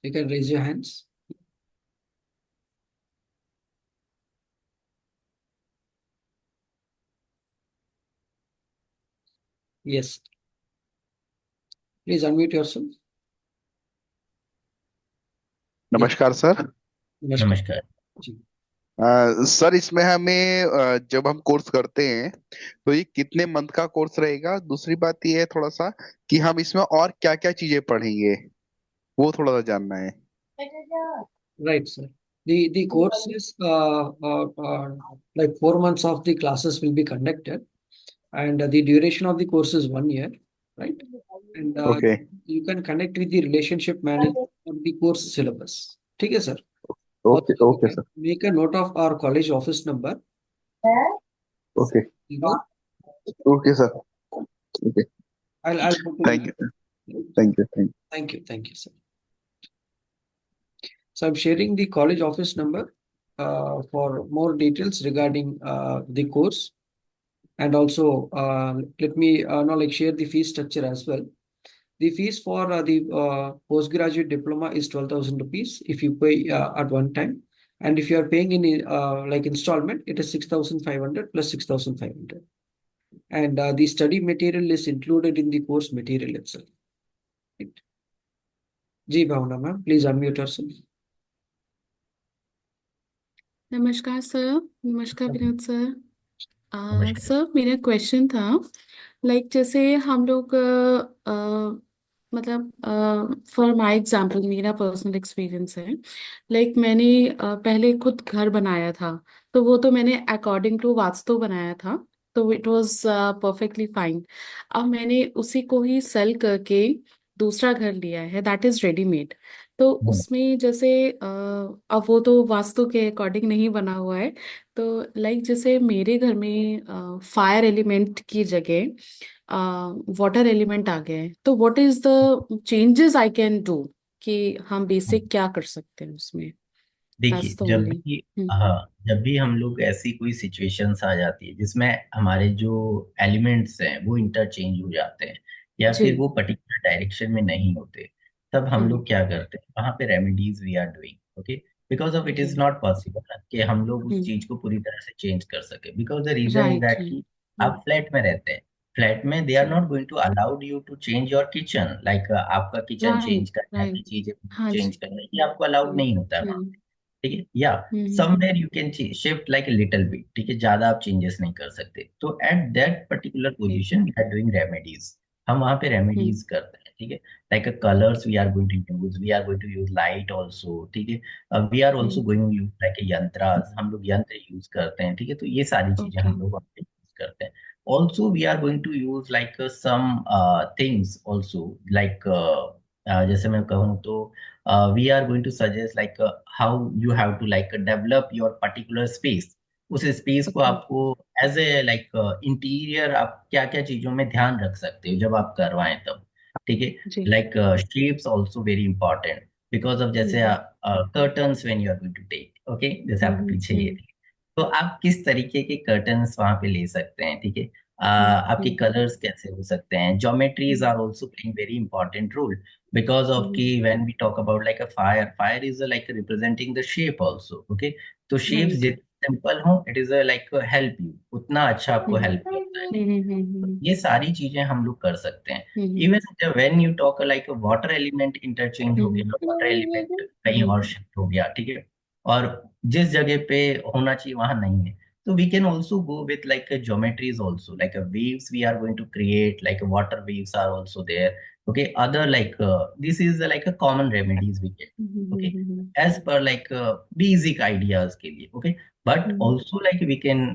You can raise your hands. Yes. Please unmute yourself. Yes. नमस्कार सर। नमस्कार नमस्कार। जी। सर इसमें हमें जब हम कोर्स करते हैं तो ये कितने मंथ का कोर्स रहेगा? दूसरी बात ये है थोड़ा सा कि हम इसमें और क्या क्या चीजें पढ़ेंगे, वो थोड़ा सा जानना है। Right, sir. The course is like 4 months of the classes will be conducted, and the duration of the course is 1 year, right? And okay you can connect with the relationship manager on the course syllabus. ठीक है sir. Okay Also, you okay can sir. make a note of our college office number. Okay You know, okay sir. Okay, I'll put it. Thank you thank you thank Thank you, sir. So I'm sharing the college office number for more details regarding the course, and also let me now like share the fee structure as well. The fees for the postgraduate diploma is 12,000 rupees if you pay at one time, and if you are paying in like installment, it is 6,500 plus 6,500, and the study material is included in the course material itself. Right. Ji Bhavna ma'am, please unmute yourself. नमस्कार सर। नमस्कार विनोद सर। नमस्कार। सर मेरा क्वेश्चन था, लाइक जैसे हम लोग मतलब फॉर माय एग्जांपल, मेरा पर्सनल एक्सपीरियंस है, लाइक मैंने पहले खुद घर बनाया था, तो वो तो मैंने अकॉर्डिंग टू वास्तु बनाया था, तो इट वाज परफेक्टली फाइन। अब मैंने उसी को ही सेल करके दूसरा घर लिया है, दैट इज रेडीमेड। तो उसमें जैसे अब वो तो वास्तु के अकॉर्डिंग नहीं बना हुआ है, तो लाइक जैसे मेरे घर में फायर एलिमेंट की जगह वाटर एलिमेंट आ गया है, तो what is the changes I can do कि हम बेसिक क्या कर सकते हैं उसमें? देखिए, दैट्स द जब ओनली। भी, हाँ, जब भी हम लोग ऐसी कोई सिचुएशंस आ जाती है जिसमें हमारे जो एलिमेंट्स हैं वो इंटरचेंज हो जाते हैं या फिर जी। वो पर्टिकुलर डायरेक्शन में नहीं होते, तब हम हम्म। लोग क्या करते हैं, वहां पे remedies we are doing, okay. Because of it okay. Is not possible कि हम लोग उस हम्म। चीज को पूरी तरह से चेंज कर सके, because the reason is right that right. कि आप फ्लैट में रहते हैं। फ्लैट में दे आर जी। Not going to allowed you to change your kitchen, like आपका किचन चेंज राइट करना है, अपनी राइट। चीजें हाँ चेंज जी। करना है, ये आपको अलाउड हम्म नहीं होता है, हम्म ठीक है। या somewhere you can shift like little bit, ठीक है, ज्यादा आप चेंजेस नहीं कर सकते, तो at that particular okay. Position we are doing remedies. हम वहां पे हम्म रेमेडीज करते हैं, ठीक है। Like colours we are going to use, we are going to use light also, ठीक है। We are also hmm. Going use like yantras, हम लोग यंत्र यूज करते हैं, ठीक है। तो ये सारी चीजें ओके। हम लोग वहाँ पे यूज करते हैं। Also we are going to use like some things also, like जैसे मैं कहूँ तो we are going to suggest like how you have to like develop your particular space। उस स्पेस को ओके। आपको एज ए लाइक इंटीरियर आप क्या क्या चीजों में ध्यान रख सकते हो जब आप करवाएं तब, ठीक है। जी। Like shapes also very important, because of जैसे hmm curtains when you are going to take, okay, जैसे आपके पीछे ये, हम्म तो आप किस तरीके के कर्टन्स वहां पे ले सकते हैं, ठीक है। हम्म आपके हम्म कलर्स कैसे हो सकते हैं, geometries are also playing very important role, because of ki hmm. when we talk about like a fire is a, like representing the shape also, okay। तो shapes राइट। जितने सिंपल हो, it is like help you, उतना अच्छा आपको हम्म हेल्प करता है, तो हम्म। ये सारी चीजें हम लोग कर सकते हैं। Hmm even when you talk like water element interchange हो हम्म गया, वाटर एलिमेंट कहीं हम्म और शिफ्ट हो गया, ठीक है। और जिस जगह पे होना चाहिए वहां नहीं है. So we can also go with like a geometries also, like a waves we are going to create, like water waves are also there. Okay, other like this is like a common remedies we get. Okay, Mm-hmm. as per like basic ideas के लिए. Okay, but Mm-hmm. also like we can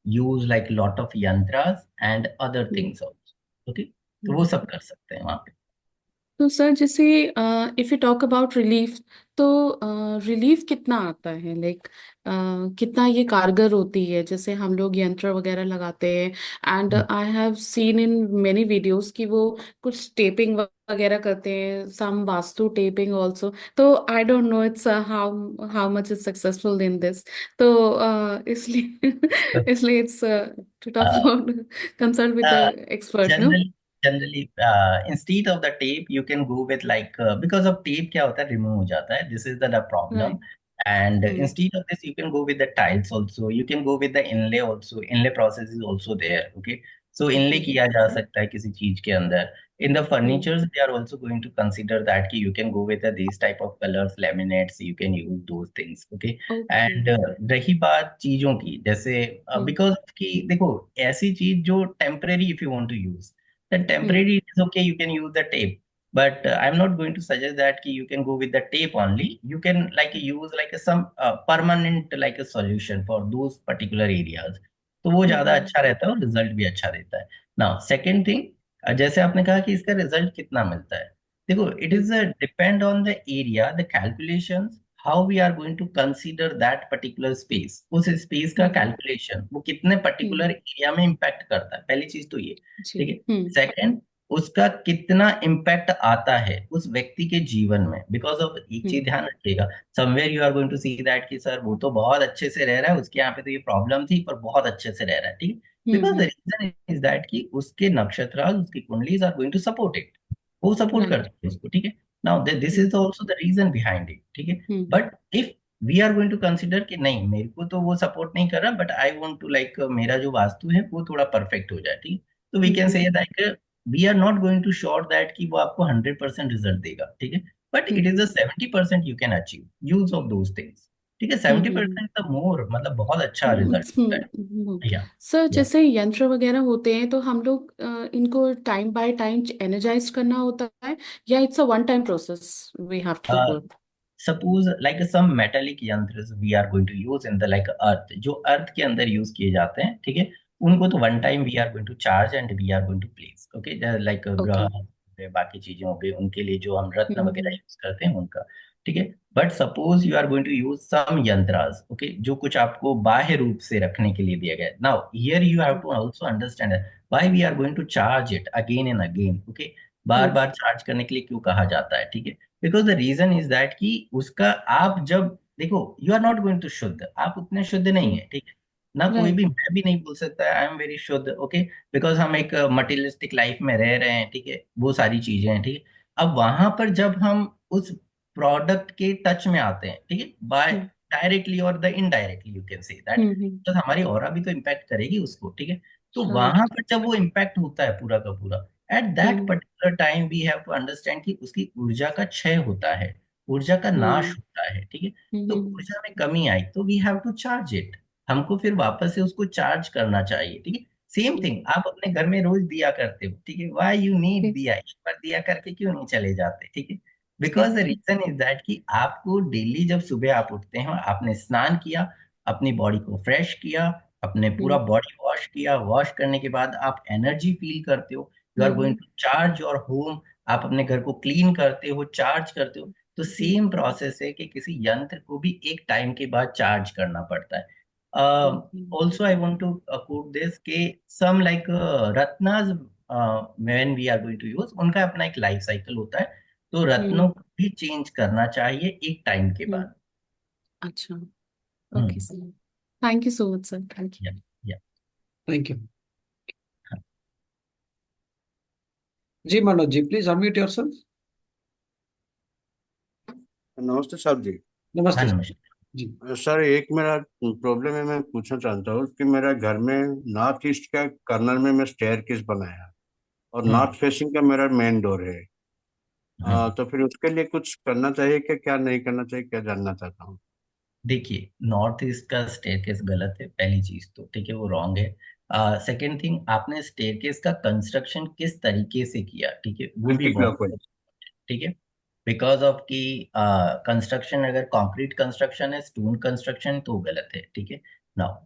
use like lot of yantras and other things also. Okay, तो वो सब कर सकते हैं वहाँ पे. तो सर जैसे if you talk about relief, तो रिलीफ कितना आता है, लाइक कितना ये कारगर होती है, जैसे हम लोग यंत्र वगैरह लगाते हैं, and I have seen in many videos कि वो कुछ टेपिंग वगैरह करते हैं, सम वास्तु टेपिंग आल्सो. तो I don't know it's how how much is successful in this. तो इसलिए इसलिए it's to talk Uh, about consult with uh, the expert, no. generally instead of the tape you can go with like because of tape क्या होता है remove हो जाता है, this is the problem. Right. And instead of this you can go with the tiles also, you can go with the inlay also, inlay process is also there. Okay, so inlay किया जा सकता है किसी चीज के अंदर. In the furnitures they are also going to consider that कि you can go with these type of colors, laminates, you can use those things. Okay, okay. and रही बात चीजों की, जैसे because कि देखो ऐसी चीज जो temporary if you want to use, then temporary it is okay, you can use the tape. But I'm not going to suggest that ki you can go with the tape only. You can like use like some permanent like a solution for those particular areas. तो वो ज्यादा अच्छा रहता है और रिजल्ट भी अच्छा देता है. नाउ सेकंड थिंग, जैसे आपने कहा कि इसका रिजल्ट कितना मिलता है, देखो it is depend on the area, the calculations, how we are going to consider that particular space. उस स्पेस का कैलकुलेशन वो कितने पर्टिकुलर एरिया में इम्पैक्ट करता है, पहली चीज तो ये. जी. ठीक है. सेकंड, उसका कितना इम्पैक्ट आता है उस व्यक्ति के जीवन में, बिकॉज ऑफ एक चीज ध्यान रखिएगा, somewhere you are going to see that कि सर वो तो बहुत अच्छे से रह रहा है, उसके यहाँ पे तो ये प्रॉब्लम थी पर बहुत अच्छे से रह रहा है. ठीक है, because the reason is that कि उसके नक्षत्र उसकी kundlis are going to support it, वो सपोर्ट राइट. करते हैं उसको. ठीक है. Now this is also the reason behind it. ठीक है. Hmm. But if we are going to consider कि नहीं मेरे को तो वो सपोर्ट नहीं कर रहा, but I want to like मेरा जो वास्तु है वो थोड़ा परफेक्ट हो जाए. ठीक है, तो we can say that we are not going to sure that कि वो आपको 100% रिजल्ट देगा. ठीक है, but it is a 70% you can achieve use of those things. ठीक है, 70% द मोर मतलब बहुत अच्छा रिजल्ट होता है. या सर या जैसे यंत्र वगैरह होते हैं तो हम लोग इनको टाइम बाय टाइम एनर्जाइज करना होता है, या it's a one time process we have to work. suppose like some metallic यंत्र we are going to use in the like earth, जो अर्थ के अंदर यूज किए जाते हैं. ठीक है, उनको तो one time we are going to charge and we are going to place. Okay, like okay. ग्रह बाकी चीजें हो गई उनके लिए जो हम रत्न वगैरह यूज करते हैं उनका. ठीक है, but suppose you are going to use some यंत्रास. ओके, जो कुछ आपको बाह्य रूप से रखने के लिए दिया गया है. Now here you have to also understand why we are going to charge it again and again. Okay, बार बार चार्ज करने के लिए क्यों कहा जाता है. ठीक है, because the reason is that कि उसका आप जब देखो you are not going to शुद्ध, आप उतने शुद्ध नहीं है. ठीक है ना, कोई भी, राइट. मैं भी नहीं बोल सकता आई एम वेरी शुद्ध. ओके, बिकॉज हम एक मटेरियलिस्टिक लाइफ में रह रहे हैं. ठीक है, वो सारी चीजें हैं. ठीक है, अब वहां पर जब हम उस प्रोडक्ट के टच में आते हैं, ठीक है, बाय डायरेक्टली और the indirectly you can say that, तो हमारी ऑरा भी तो इम्पैक्ट करेगी उसको. ठीक है, तो राइट. वहां पर जब वो इम्पैक्ट होता है पूरा का पूरा, at that particular time we have to understand कि उसकी ऊर्जा का क्षय होता है, ऊर्जा का नाश होता है. ठीक है, तो ऊर्जा में कमी आई तो we have to charge it, हमको फिर वापस से उसको चार्ज करना चाहिए. ठीक है, सेम थिंग आप अपने घर में रोज दिया करते हो. ठीक है, व्हाई यू नीड दिया, एक बार दिया करके क्यों नहीं चले जाते. ठीक है, because the reason is that कि आपको डेली जब सुबह आप उठते हैं, आपने स्नान किया, अपनी बॉडी को फ्रेश किया, अपने पूरा बॉडी वॉश किया, वॉश करने के बाद आप एनर्जी फील करते हो, you are going to charge your home, आप अपने घर को क्लीन करते हो, चार्ज करते हो. तो सेम प्रोसेस है कि किसी यंत्र को भी एक टाइम के बाद चार्ज करना पड़ता है. Also I want to quote this के some like ratnas when we are going to use, उनका अपना एक लाइफ साइकिल होता है, तो रत्नों को भी चेंज करना चाहिए एक टाइम के बाद. अच्छा. Okay hmm. Sir. Thank you so much sir. Thank you. Yeah yeah thank you. जी Manoj ji, please unmute yourself. नमस्ते साहब जी। नमस्ते हाँ सर. नमस्कार. जी. सर एक मेरा प्रॉब्लम है, मैं पूछना चाहता हूँ कि मेरा घर में नॉर्थ ईस्ट का कॉर्नर में मैं स्टेयर केस बनाया और हम्म. नॉर्थ फेसिंग का मेरा मेन डोर है, तो फिर उसके लिए कुछ करना चाहिए क्या, क्या नहीं करना चाहिए, क्या जानना चाहता हूँ। देखिए, नॉर्थ ईस्ट का स्टेयरकेस गलत है, पहली चीज तो ठीक है, वो रॉन्ग है। सेकंड थिंग, आपने स्टेयरकेस का कंस्ट्रक्शन किस तरीके से किया, ठीक है, वो भी एंटी बहुत क्लॉकवाइज। ठीक है। बिकॉज ऑफ की कंस्ट्रक्शन अगर कंक्रीट कंस्ट्रक्शन है, स्टोन कंस्ट्रक्शन, तो गलत है, ठीक है। नाउ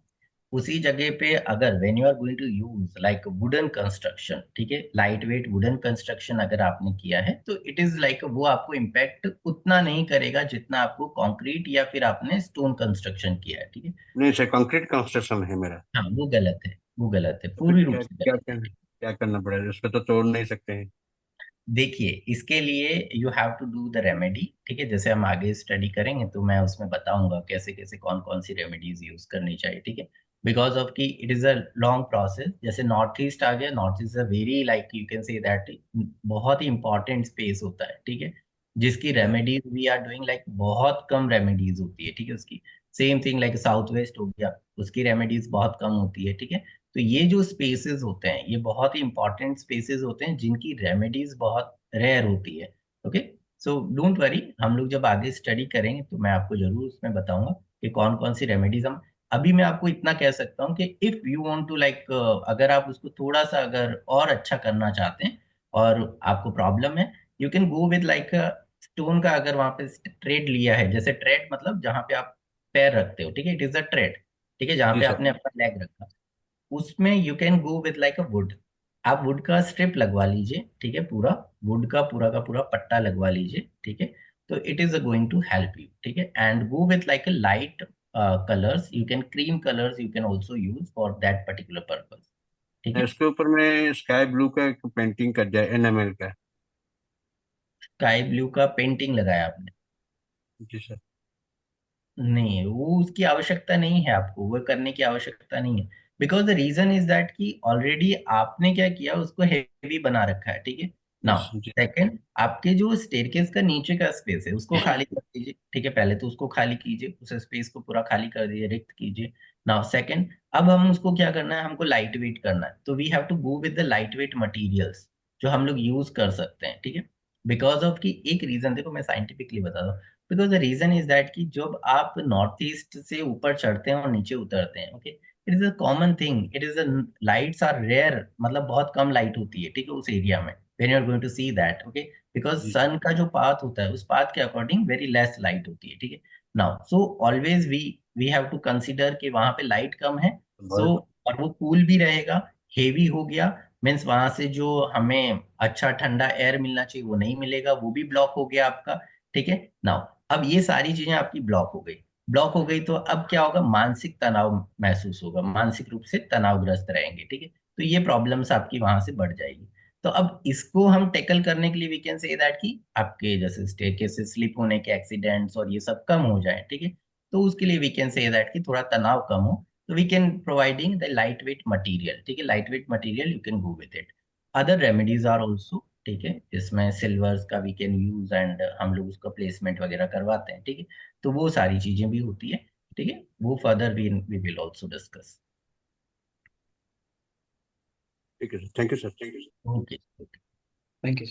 उसी जगह पे अगर when you are going to use like wooden construction, ठीक है, लाइट वेट वुडन कंस्ट्रक्शन अगर आपने किया है, तो इट इज लाइक वो आपको इम्पैक्ट उतना नहीं करेगा जितना आपको कंक्रीट या फिर आपने स्टोन कंस्ट्रक्शन किया है, ठीक है। नहीं सर, कंक्रीट कंस्ट्रक्शन है मेरा। हाँ, वो गलत है, वो गलत है, तो फिर पूरी रूप क्या से क्या गलत क्या है। क्या करना पड़ेगा, उसको तो तोड़ नहीं सकते हैं। देखिए, इसके लिए you have to do the remedy, ठीक है, जैसे हम आगे स्टडी करेंगे तो मैं उसमें बताऊंगा कैसे कैसे कौन कौन सी रेमेडीज यूज करनी चाहिए, ठीक है। बिकॉज ऑफ कि it is a long process. जैसे नॉर्थ ईस्ट आ गया, north east a very like you can say that बहुत ही इंपॉर्टेंट स्पेस होता है, ठीक है, जिसकी remedies we are doing like बहुत कम रेमेडीज होती है, ठीक है, उसकी। Same thing like south west हो गया, उसकी रेमेडीज बहुत कम होती है, ठीक है। तो ये जो स्पेसेस होते हैं, ये बहुत ही इंपॉर्टेंट स्पेसेस होते हैं जिनकी रेमेडीज बहुत रेयर होती है। ओके, सो डोंट वरी, हम लोग जब आगे स्टडी करेंगे तो मैं आपको जरूर उसमें बताऊंगा कि कौन कौन सी रेमेडीज हम। अभी मैं आपको इतना कह सकता हूँ कि if you want to like, अगर आप उसको थोड़ा सा अगर और अच्छा करना चाहते हैं और आपको प्रॉब्लम है, you can go with like stone का, अगर वहां पे ट्रेड लिया है, जैसे ट्रेड मतलब जहाँ पे आप पैर रखते हो, ठीक है, इट इज अ ट्रेड, ठीक है, जहाँ जी पे सर। आपने अपना लेग रखा, उसमें you can go with like a would. आप वुड का स्ट्रिप लगवा लीजिए, ठीक है, पूरा वुड का पूरा पट्टा लगवा लीजिए, ठीक है। तो it is going to help you, ठीक है, and go with like a light colours, you can cream colours you can also use for that particular purpose, ठीक है। इसके ऊपर मैं स्काई ब्लू का एक पेंटिंग कर दिया, एनएमएल का। स्काई ब्लू का पेंटिंग लगाया आपने? जी सर। नहीं, वो उसकी आवश्यकता नहीं है, आपको वो करने की आवश्यकता नहीं है। Because the reason is that कि ऑलरेडी आपने क्या किया, उसको हेवी बना रखा है, ठीक है। नाउ जी। सेकंड, आपके जो स्टेयरकेस का नीचे का स्पेस है उसको खाली कर दीजिए, ठीक है, पहले तो उसको खाली कीजिए, उस स्पेस को पूरा खाली कर दीजिए, रिक्त कीजिए। नाउ सेकंड, अब हम उसको क्या करना है, हमको लाइट वेट करना है, तो we have to go with the light weight materials जो हम लोग यूज कर सकते हैं, ठीक है। बिकॉज ऑफ की एक रीजन, देखो मैं साइंटिफिकली बता दूं, because the reason is that कि जब आप नॉर्थ ईस्ट से ऊपर चढ़ते हैं और नीचे उतरते हैं, okay, it is a common thing, it is a lights are rare, मतलब बहुत कम लाइट होती है, ठीक है, उस एरिया में when you are going to see that, okay. Because जी सन का जो पाथ होता है, उस पाथ के अकॉर्डिंग वेरी लेस लाइट होती है, ठीक है। Now so always we we have to consider कि वहां पे लाइट कम है, सो, बहुत। और वो कूल भी रहेगा, हेवी हो गया, मीन्स वहां से जो हमें अच्छा ठंडा एयर मिलना चाहिए वो नहीं मिलेगा, वो भी ब्लॉक हो गया आपका, ठीक है। नाउ अब ये सारी चीजें आपकी ब्लॉक हो गई, ब्लॉक हो गई, तो अब क्या होगा, मानसिक तनाव महसूस होगा, मानसिक रूप से तनावग्रस्त रहेंगे, ठीक है। तो ये प्रॉब्लम्स आपकी वहां से बढ़ जाएगी। तो अब इसको हम टैकल करने के लिए वी कैन से दैट कि आपके जैसे स्टेयरकेस से स्लिप होने के एक्सीडेंट्स और ये सब कम हो जाए, ठीक है। तो उसके लिए वी कैन से दैट कि थोड़ा तनाव कम हो, तो we can providing the light weight material, ठीक है, light weight material you can go with it. Other remedies are also, ठीक है, जिसमें सिल्वर्स का वी कैन यूज एंड हम लोग उसका प्लेसमेंट वगैरह करवाते हैं, ठीक है। तो वो सारी चीजें भी होती है, ठीक है, वो further we will also discuss. ठीक है sir, thank you sir, thank you. Okay. Thank you.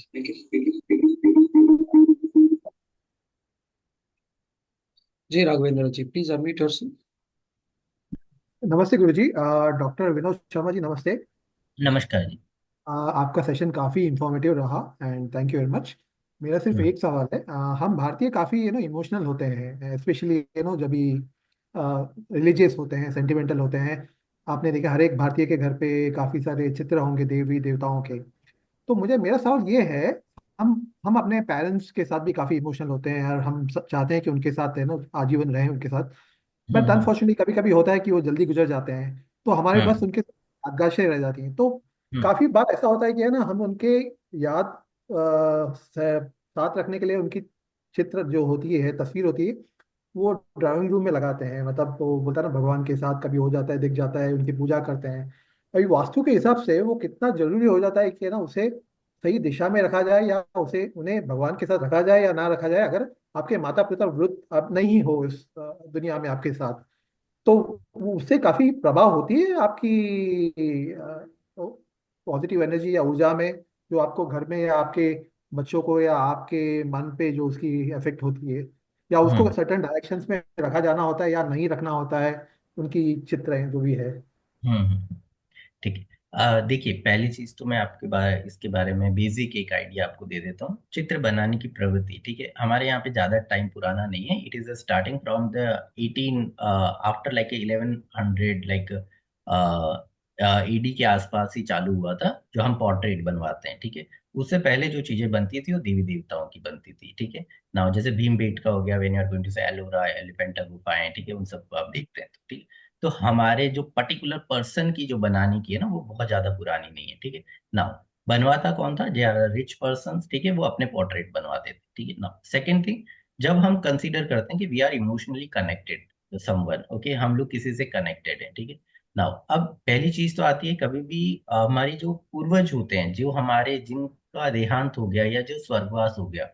जी Raghavendra ji, please unmute yourself. नमस्ते गुरुजी। डॉक्टर विनोद शर्मा जी, नमस्ते। नमस्कार जी। आपका सेशन काफ़ी इंफॉर्मेटिव रहा and thank you very much. मेरा सिर्फ हम्म, एक सवाल है। हम भारतीय काफ़ी इमोशनल होते हैं, स्पेशली जब भी रिलीजियस होते हैं, सेंटिमेंटल होते हैं। आपने देखा हर एक भारतीय के घर पे काफ़ी सारे चित्र होंगे देवी देवताओं के। तो मुझे मेरा सवाल ये है, हम अपने पेरेंट्स के साथ भी काफ़ी इमोशनल होते हैं और हम चाहते हैं कि उनके साथ आजीवन रहें उनके साथ। बट हम्म, अनफॉर्चुनेटली कभी कभी होता है कि वो जल्दी गुजर जाते हैं, तो हमारे हम्म, बस उनके यादगाशें रह जाती हैं। तो हम्म, काफी बार ऐसा होता है कि हम उनके याद साथ रखने के लिए उनकी चित्र जो होती है, तस्वीर होती है, वो ड्राइंग रूम में लगाते हैं। मतलब वो बोलता है ना, भगवान के साथ कभी हो जाता है, दिख जाता है, उनकी पूजा करते हैं। अभी वास्तु के हिसाब से वो कितना जरूरी हो जाता है कि उसे सही दिशा में रखा जाए, या उसे उन्हें भगवान के साथ रखा जाए या ना रखा जाए, अगर आपके माता पिता वृद्ध अब नहीं हो इस दुनिया में आपके साथ। तो उससे काफी प्रभाव होती है आपकी पॉजिटिव एनर्जी या ऊर्जा में, जो आपको घर में या आपके बच्चों को या आपके मन पे जो उसकी इफेक्ट होती है, या उसको हम्म सर्टेन डायरेक्शंस में रखा जाना होता है या नहीं रखना होता है, उनकी चित्र जो भी है। हम्म। ठीक है। देखिए, पहली चीज तो मैं आपके बारे इसके बारे में बेसिक एक आइडिया आपको दे देता हूँ। चित्र बनाने की प्रवृत्ति, ठीक है, हमारे यहाँ पे ज्यादा टाइम पुराना नहीं है। It is starting from the 18 after like 1100 like ED के आसपास ही चालू हुआ था, जो हम पोर्ट्रेट बनवाते हैं, ठीक है। उससे पहले जो चीजें बनती थी वो देवी देवताओं की बनती थी, ठीक है ना। जैसे भीमबेटका हो गया, when you are going to say Ellora, Elephanta गुफाएं, ठीक है, उन सबको आप देखते हैं, तो ठीक। तो हमारे जो पर्टिकुलर पर्सन की जो बनाने की है ना, वो बहुत ज्यादा पुरानी नहीं है, ठीक है ना। बनवाता कौन था? जो रिच पर्सन, ठीक है, वो अपने पोर्ट्रेट बनवाते थे, ठीक है ना। सेकेंड थिंग, जब हम कंसीडर करते हैं कि we are emotionally connected someone, okay, हम लोग किसी से कनेक्टेड है, ठीक है ना। अब पहली चीज तो आती है, कभी भी हमारी जो पूर्वज होते हैं, जो हमारे जिनका देहांत हो गया या जो स्वर्गवास हो गया,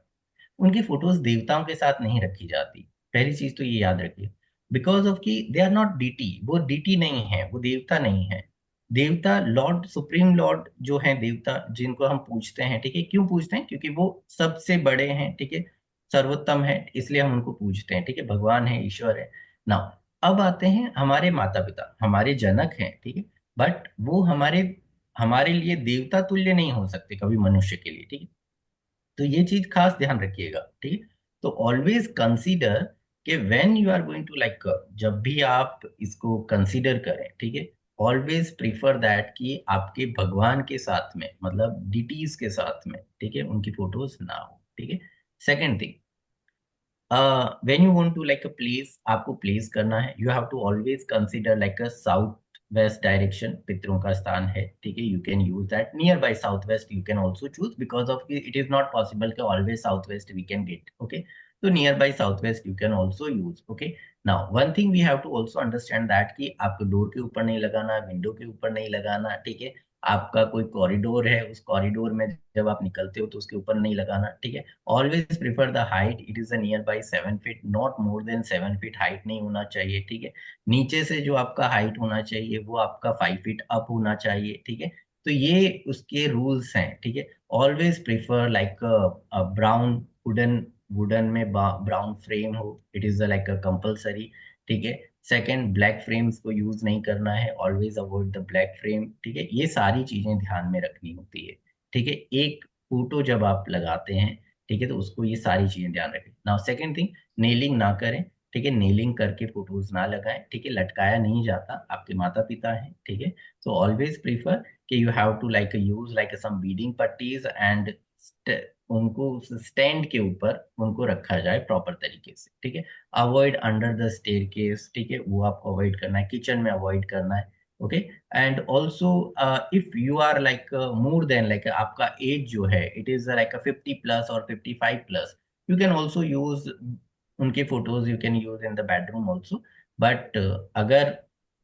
उनकी फोटोज देवताओं के साथ नहीं रखी जाती। पहली चीज तो ये याद रखिए। बिकॉज ऑफ कि दे आर नॉट डीटी, वो डीटी नहीं है, वो देवता नहीं है। देवता लॉर्ड, सुप्रीम लॉर्ड जो है देवता, जिनको हम पूछते हैं, ठीक है, क्यों पूछते हैं? क्योंकि वो सबसे बड़े हैं, ठीक है, सर्वोत्तम है, इसलिए हम उनको पूछते हैं, ठीक है, भगवान है, ईश्वर है ना। अब आते हैं हमारे माता पिता, हमारे जनक हैं, ठीक है, बट वो हमारे हमारे लिए देवता तुल्य नहीं हो सकते कभी मनुष्य के लिए, ठीक है। तो ये चीज खास ध्यान रखिएगा, ठीक है। तो ऑलवेज कंसीडर कि when you are going to like, जब भी आप इसको कंसीडर करें, ठीक है, ऑलवेज प्रीफर दैट कि आपके भगवान के साथ में, मतलब डिटीज के साथ में, ठीक है, उनकी फोटोज ना हो, ठीक है। Second thing, when you want to like a place, आपको प्लेस करना है, you have to always consider like a south west direction पितरों का स्थान है, ठीक है। You can use that near by south west, you can also choose, because of it is not possible कि always south west we can get, okay. तो near by south west you can also use, okay. Now one thing we have to also understand that कि आपको डोर के ऊपर नहीं लगाना, विंडो के ऊपर नहीं लगाना, ठीक है। आपका कोई कॉरिडोर है, उस कॉरिडोर में जब आप निकलते हो तो उसके ऊपर नहीं लगाना, ठीक है। Always prefer the height, it is near by 7 feet, not more than 7 feet height नहीं होना चाहिए, ठीक है। नीचे से जो आपका हाइट होना चाहिए वो आपका 5 फीट अप होना चाहिए, ठीक है। तो ये उसके रूल्स हैं, ठीक है। Always prefer like brown wooden, wooden में ब्राउन फ्रेम हो, इट इज लाइक कंपल्सरी, ठीक है। सेकेंड, ब्लैक फ्रेम्स को यूज नहीं करना है, always avoid the black frame, ठीक है। ये सारी चीजें ध्यान में रखनी होती है, ठीक है, एक फोटो जब आप लगाते हैं, ठीक है, तो उसको ये सारी चीजें ध्यान रखें। नाउ सेकंड थिंग, नेलिंग ना करें, ठीक है, नेलिंग करके फोटोज ना लगाएं, ठीक है, लटकाया नहीं जाता, आपके माता पिता हैं, ठीक है। तो ऑलवेज प्रीफर कि you have to like use like some beading पट्टीज एंड उनको स्टैंड के ऊपर उनको रखा जाए प्रॉपर तरीके से, ठीक है। Avoid under the staircase, ठीक है, वो आपको अवॉइड करना है, किचन में अवॉइड करना है, okay. And also if you are like more than like, आपका एज जो है इट इज लाइक 50 प्लस और 55 plus, you can also use उनके photos, you can use in the bedroom also. But अगर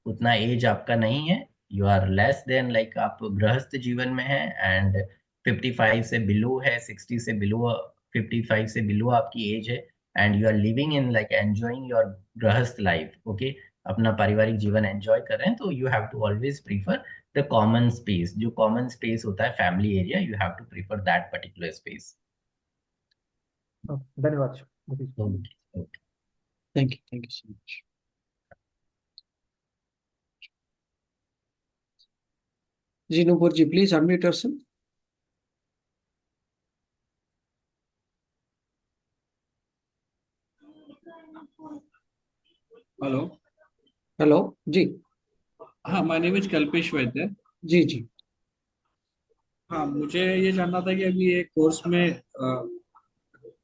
उतना एज आपका नहीं है, you are less than like आप गृहस्थ जीवन में हैं, एंड 55 से बिलो है, 60 से बिलो, 55 से बिलो आपकी एज है, and you are living in like enjoying your गृहस्थ लाइफ, ओके, अपना पारिवारिक जीवन एंजॉय कर रहे हैं, तो you have to always prefer the common space, जो कॉमन स्पेस होता है family area, you have to prefer that particular space. धन्यवाद Mukesh ji. Okay. Thank you so much. जी Nupur ji, please unmute yourself. Hello. Hello जी। हाँ, माय नेम इज कल्पेश वैद्य। जी जी। हाँ, मुझे ये जानना था कि अभी ये कोर्स में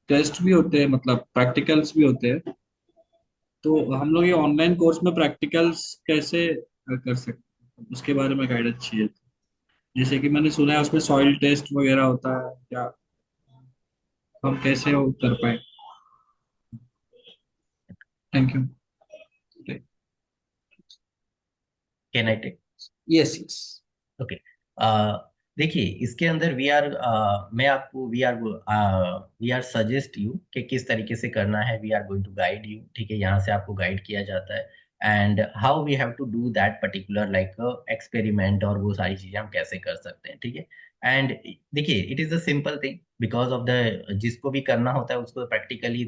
टेस्ट भी होते हैं, मतलब प्रैक्टिकल्स भी होते हैं, तो हम लोग ये ऑनलाइन कोर्स में प्रैक्टिकल्स कैसे कर सकते हैं, उसके बारे में गाइडेंस चाहिए था। जैसे कि मैंने सुना है उसमें सॉइल टेस्ट वगैरह होता है, क्या हम कैसे वो कर पाए? Thank you. Can I take? Yes yes. Okay. देखिए, इसके अंदर मैं आपको वी आर सजेस्ट यू कि किस तरीके से करना है, we are going to guide you, ठीक है, यहाँ से आपको गाइड किया जाता है, and how we have to do that particular like experiment, और वो सारी चीजें हम कैसे कर सकते हैं, ठीक है। एंड देखिए it is a simple thing because of the जिसको भी करना होता है उसको practically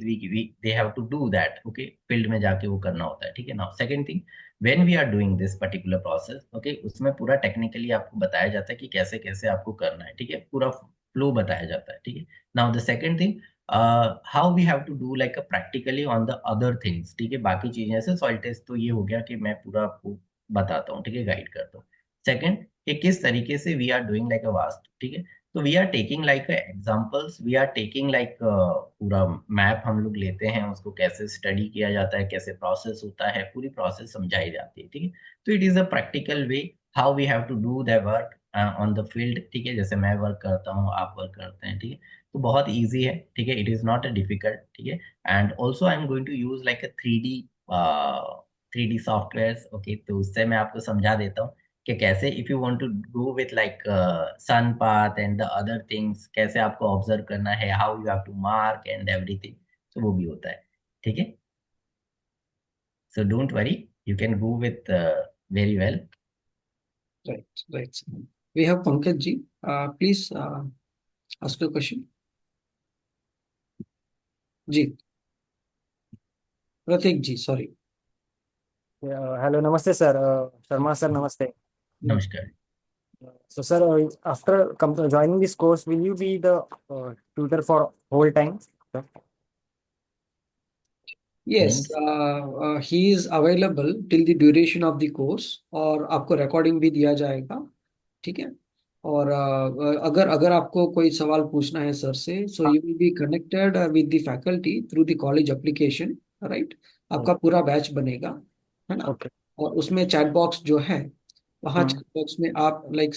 they have to do that, okay, field में जाके वो करना होता है, ठीक है ना। Second thing, when we are doing this particular process, okay, उसमें पूरा टेक्निकली आपको बताया जाता है कि कैसे कैसे आपको करना है, ठीक है, पूरा फ्लो बताया जाता है, ठीक है। Now the second thing, how we have to do like practically on the other things, ठीक है, बाकी चीजें जैसे सॉइल टेस्ट तो ये हो गया कि मैं पूरा आपको बताता हूँ, ठीक है, गाइड करता हूँ। सेकंड, कि किस तरीके से we are doing like a vastu, ठीक है। तो we are taking like examples, we are taking like पूरा मैप हम लोग लेते हैं, उसको कैसे स्टडी किया जाता है, कैसे प्रोसेस होता है, पूरी प्रोसेस समझाई जाती है, ठीक है। तो it is a practical way how we have to do the work on the field, ठीक है, जैसे मैं वर्क करता हूँ, आप वर्क करते हैं, ठीक है। तो बहुत ईजी है, ठीक है, it is not a difficult, ठीक है। And also I am going to use like a 3D software, okay, तो उससे मैं आपको समझा देता हूँ कि कैसे if you want to go with like sun path and the other things, कैसे आपको ऑब्जर्व करना है, how you have to mark and everything, तो वो भी होता है, ठीक है। So don't worry, you can go with very well. Right, right. We have Pankaj ji. Please ask your question. जी, Prateek ji, sorry. Hello, namaste, sir. Sharma, sir, namaste. नमस्कार। So, sir, after joining this course, will you be the tutor for whole time? Sir? Yes, means he is available till the duration of the course, और आपको रिकॉर्डिंग भी दिया जाएगा, ठीक है। और अगर अगर आपको कोई सवाल पूछना है सर से, so you will be connected with the faculty through the college application, right. आपका पूरा बैच बनेगा, है ना। Okay. और उसमें चैट बॉक्स जो है, वहाँ Hmm. चैट बॉक्स में आप लाइक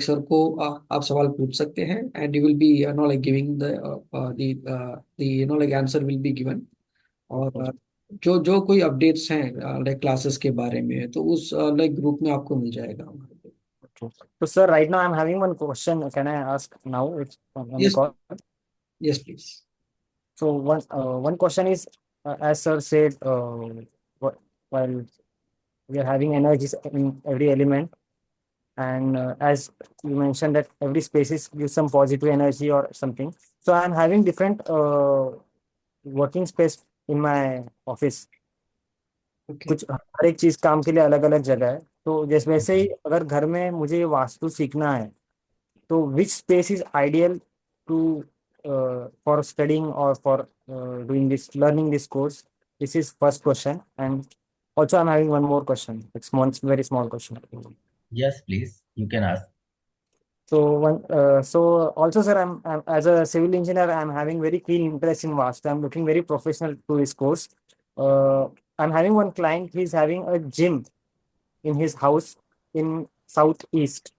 सर को आप सवाल पूछ सकते हैं, and you will be know like giving the like answer will be given. और जो जो कोई अपडेट्स हैं लाइक क्लासेस के बारे में, तो उस लाइक ग्रुप में आपको मिल जाएगा हमारे पे। Okay. So, sir, right now I'm having one question. Can I ask now? It's on the yes, call. Yes please. So, one question is, as sir said, while we are having energies in every element, and as you mentioned that every species gives some positive energy or something. So, I'm having different working space in my office. Okay, कुछ हर एक चीज काम के लिए अलग अलग जगह है। तो जैसे वैसे ही अगर घर में मुझे वास्तु सीखना है, तो which space is ideal to for studying और for doing this learning this course? This is first question, and also I'm having one more question. It's one very small question. Yes please you can ask. So also, sir, I'm as a civil engineer, I'm having very keen interest in Vastu. I'm looking very professional to this course. I'm having one client. He's having a gym in his house in southeast,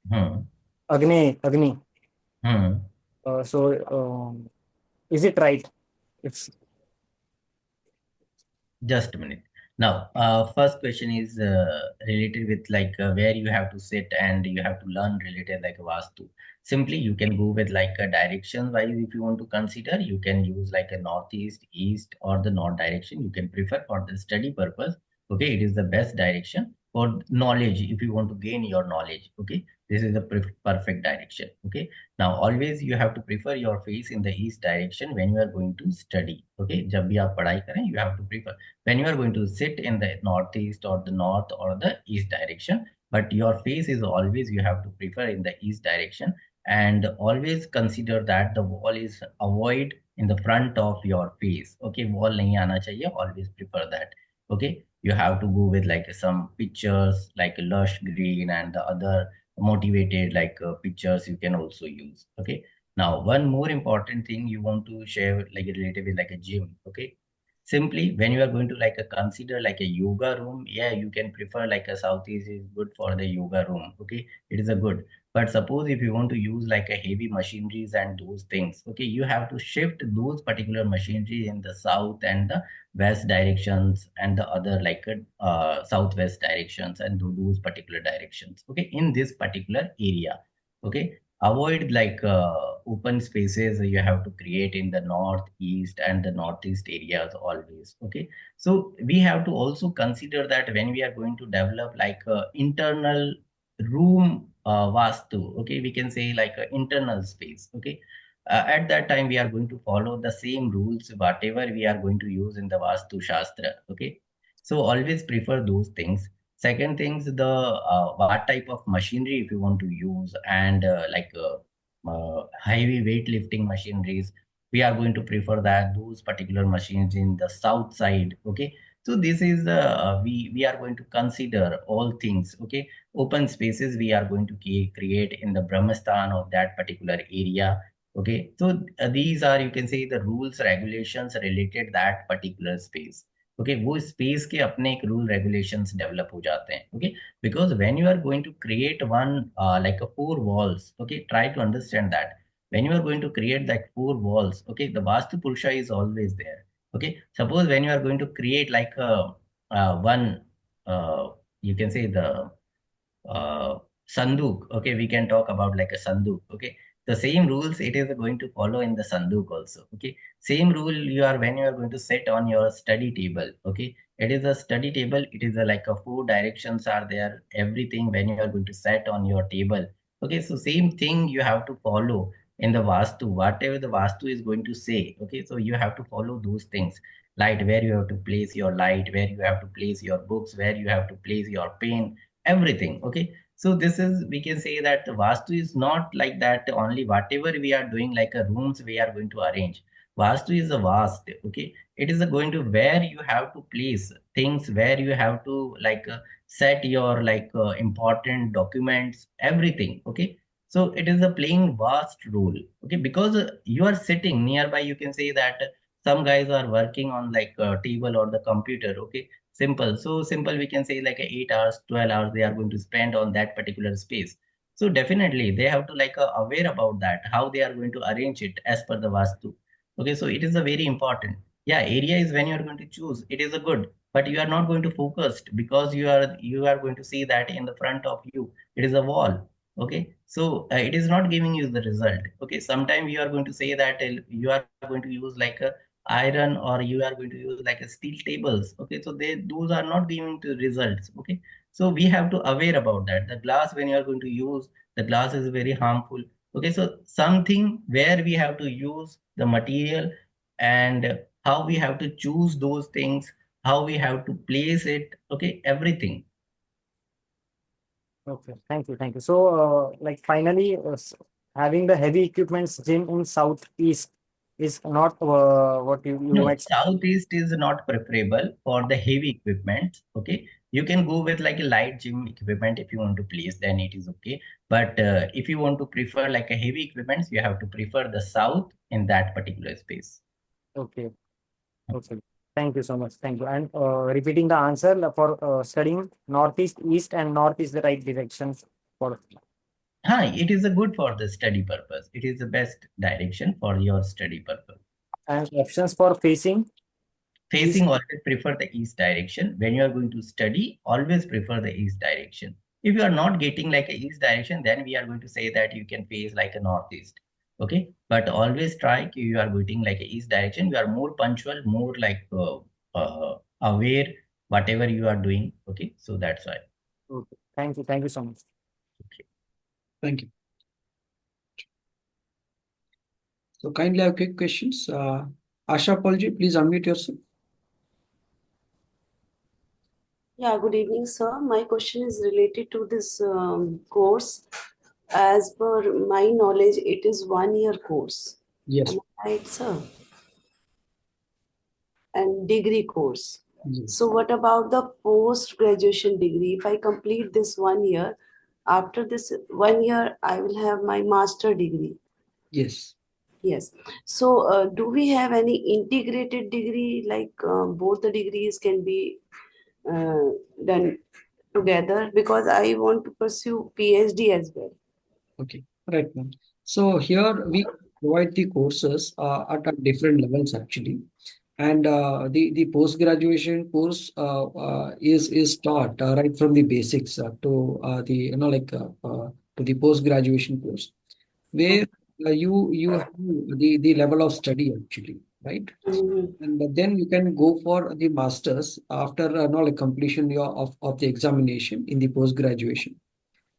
hmm. Agni. Hmm. So is it right? It's Just a minute. Now, first question is related with like where you have to sit and you have to learn related like Vastu. Simply, you can go with like a direction wise if you want to consider. You can use like a northeast, east, or the north direction. You can prefer for the study purpose. Okay, it is the best direction for knowledge if you want to gain your knowledge. Okay, this is the perfect direction. Okay, now always you have to prefer your face in the east direction when you are going to study. Okay, जब भी आप पढ़ाई करें, you have to prefer when you are going to sit in the northeast or the north or the east direction, but your face is always you have to prefer in the east direction, and always consider that the wall is avoid in the front of your face. Okay, wall nahi aana chahiye, always prefer that. Okay, you have to go with like some pictures like lush green and the other motivated like pictures you can also use. Okay, now one more important thing you want to share like related with like a gym. Okay, simply when you are going to like a consider like a yoga room, yeah, you can prefer like a southeast is good for the yoga room. Okay, it is a good, but suppose if you want to use like a heavy machineries and those things, okay, you have to shift those particular machinery in the south and the west directions and the other like southwest directions and those particular directions, okay, in this particular area. Okay, avoid like open spaces you have to create in the northeast and the northeast areas always. Okay, so we have to also consider that when we are going to develop like internal room Vastu, okay, we can say like internal space, okay. At that time, we are going to follow the same rules, whatever we are going to use in the Vastu Shastra, okay. So always prefer those things. Second things, the what type of machinery if you want to use, and heavy weightlifting machineries, we are going to prefer that those particular machines in the south side, okay. So this is the we are going to consider all things, okay. Open spaces we are going to create in the Brahmastan of that particular area, okay. So these are, you can say, the rules regulations related that particular space, okay. वो space के अपने एक rule regulations develop हो जाते हैं, okay. Because when you are going to create one like a four walls, okay, try to understand that when you are going to create that four walls, okay, the Vastu Purusha is always there, okay. Suppose when you are going to create like a one you can say the Sanduk. Okay, we can talk about like a Sanduk. Okay, the same rules it is going to follow in the Sanduk also. Okay, same rule you are when you are going to set on your study table. Okay, it is a study table. It is a, like a four directions are there. Everything when you are going to set on your table. Okay, so same thing you have to follow in the Vastu. Whatever the Vastu is going to say. Okay, so you have to follow those things. Light, where you have to place your light, where you have to place your books, where you have to place your pen, everything, okay. So this is, we can say that the Vastu is not like that only whatever we are doing like a rooms we are going to arrange. Vastu is a vast, okay. It is a going to where you have to place things, where you have to like set your like important documents, everything, okay. So it is a playing vast role, okay, because you are sitting nearby, you can say that some guys are working on like a table or the computer, okay. Simple. So simple, we can say like 8 hours, 12 hours they are going to spend on that particular space. So definitely they have to like aware about that, how they are going to arrange it as per the Vastu. Okay, so it is a very important. Yeah, area is when you are going to choose, it is a good, but you are not going to focus because you are going to see that in the front of you, it is a wall. Okay, so it is not giving you the result. Okay, sometimes you are going to say that you are going to use like a iron or you are going to use like a steel tables, okay, so they those are not giving to results, okay. So we have to aware about that the glass when you are going to use, the glass is very harmful, okay. So something where we have to use the material and how we have to choose those things, how we have to place it, okay, everything. Okay, thank you, thank you. So, like finally, having the heavy equipments gym in southeast is not what you No, might. southeast is not preferable for the heavy equipment. Okay, you can go with like a light gym equipment if you want to place, then it is okay. But if you want to prefer like a heavy equipment, you have to prefer the south in that particular space. Okay, okay. Thank you so much. Thank you. And repeating the answer for studying northeast, east, and north is the right direction for. It is a good for the study purpose. It is the best direction for your study purpose. And options for facing. Facing, always prefer the east direction. When you are going to study, always prefer the east direction. If you are not getting like a east direction, then we are going to say that you can face like a northeast. Okay, but always try you are getting like a east direction. You are more punctual, more like aware whatever you are doing. Okay, so that's why. Okay. Thank you. Thank you so much. Okay. Thank you. So kindly have quick questions. Asha Palji, please unmute yourself. Yeah, good evening, sir. My question is related to this course. As per my knowledge, it is 1 year course. Yes. Am I right, sir? And degree course. Yes. So what about the post-graduation degree? If I complete this 1 year, after this 1 year, I will have my master degree. Yes. Yes. So do we have any integrated degree, like both the degrees can be done together? Because I want to pursue PhD as well. Okay. Right, ma'am. So here we provide the courses at different levels actually. And the post-graduation course is taught right from the basics to the to the post-graduation course, where you have the level of study actually, right? Mhm. And then you can go for the masters after like completion of the examination in the post-graduation.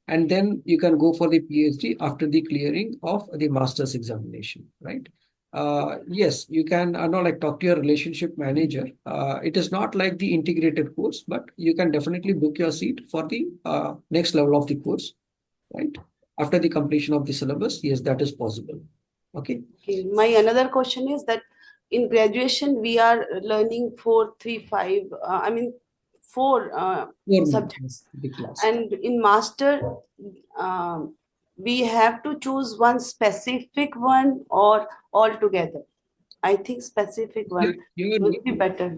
and then you can go for the PhD after the clearing of the master's examination, right? Yes, you can like talk to your relationship manager. It is not like the integrated course, but you can definitely book your seat for the next level of the course, right? After the completion of the syllabus, yes, that is possible. Okay. Okay. My another question is that in graduation we are learning 4, 3, 5. I mean 4 4 subjects, the class. and in master we have to choose one specific one or all together. I think specific one Here would be better.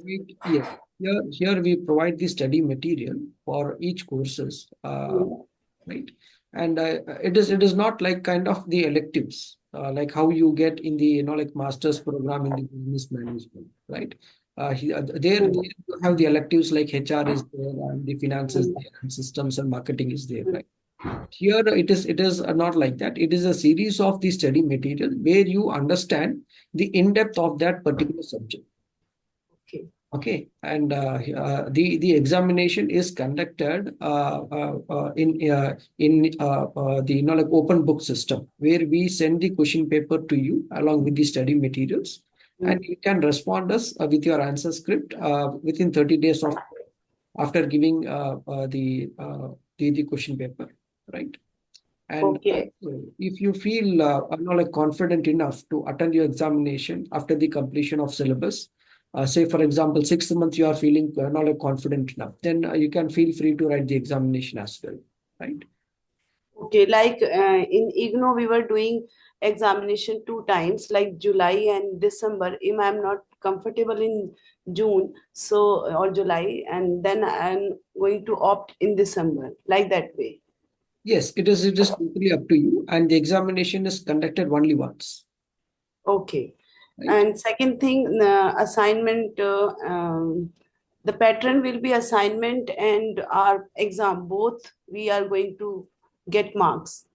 here we provide the study material for each courses, right? And it is not like kind of the electives, like how you get in the like master's program in the business management, right? There you have the electives like HR is there and the finance is there and systems and marketing is there, right? Here it is not like that. It is a series of the study material where you understand the in-depth of that particular subject. Okay. Okay, and the examination is conducted in the like open book system, where we send the question paper to you along with the study materials, and you can respond us with your answer script within 30 days of after giving the question paper, right? And Okay. if you feel like confident enough to attend your examination after the completion of syllabus, say for example 6th month you are feeling not like confident enough, then you can feel free to write the examination as well, right? Okay, like in IGNOU we were doing examination 2 times, like July and December. If I'm not comfortable in June, so or July, and then I'm going to opt in December, like that way. Yes, it is totally up to you, and the examination is conducted only once, Okay. right? And second thing, assignment, the pattern will be assignment and our exam, both we are going to get marks.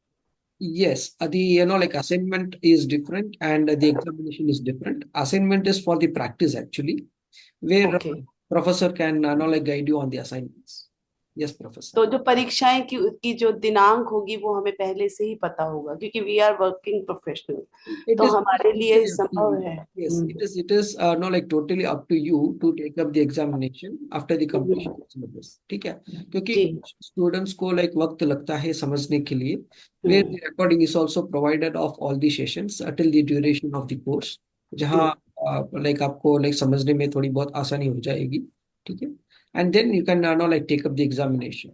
Yes, the like assignment is different and the examination is different. Assignment is for the practice actually, where Okay. professor can like guide you on the assignments. Yes, professor. तो जो परीक्षाएं की जो दिनांक होगी वो हमें पहले से ही पता होगा, क्योंकि we are working professional, It तो is हमारे लिए totally up to संभव you. है. Yes, it is no like totally up to you to take up the examination after the completion of syllabus. ठीक है, क्योंकि जी. स्टूडेंट्स को लाइक वक्त लगता है समझने के लिए, where the recording is also provided of all the sessions till the duration of the course, जहाँ like आपको like समझने में थोड़ी बहुत आसानी हो जाएगी, ठीक है, and then you can now like take up the examination.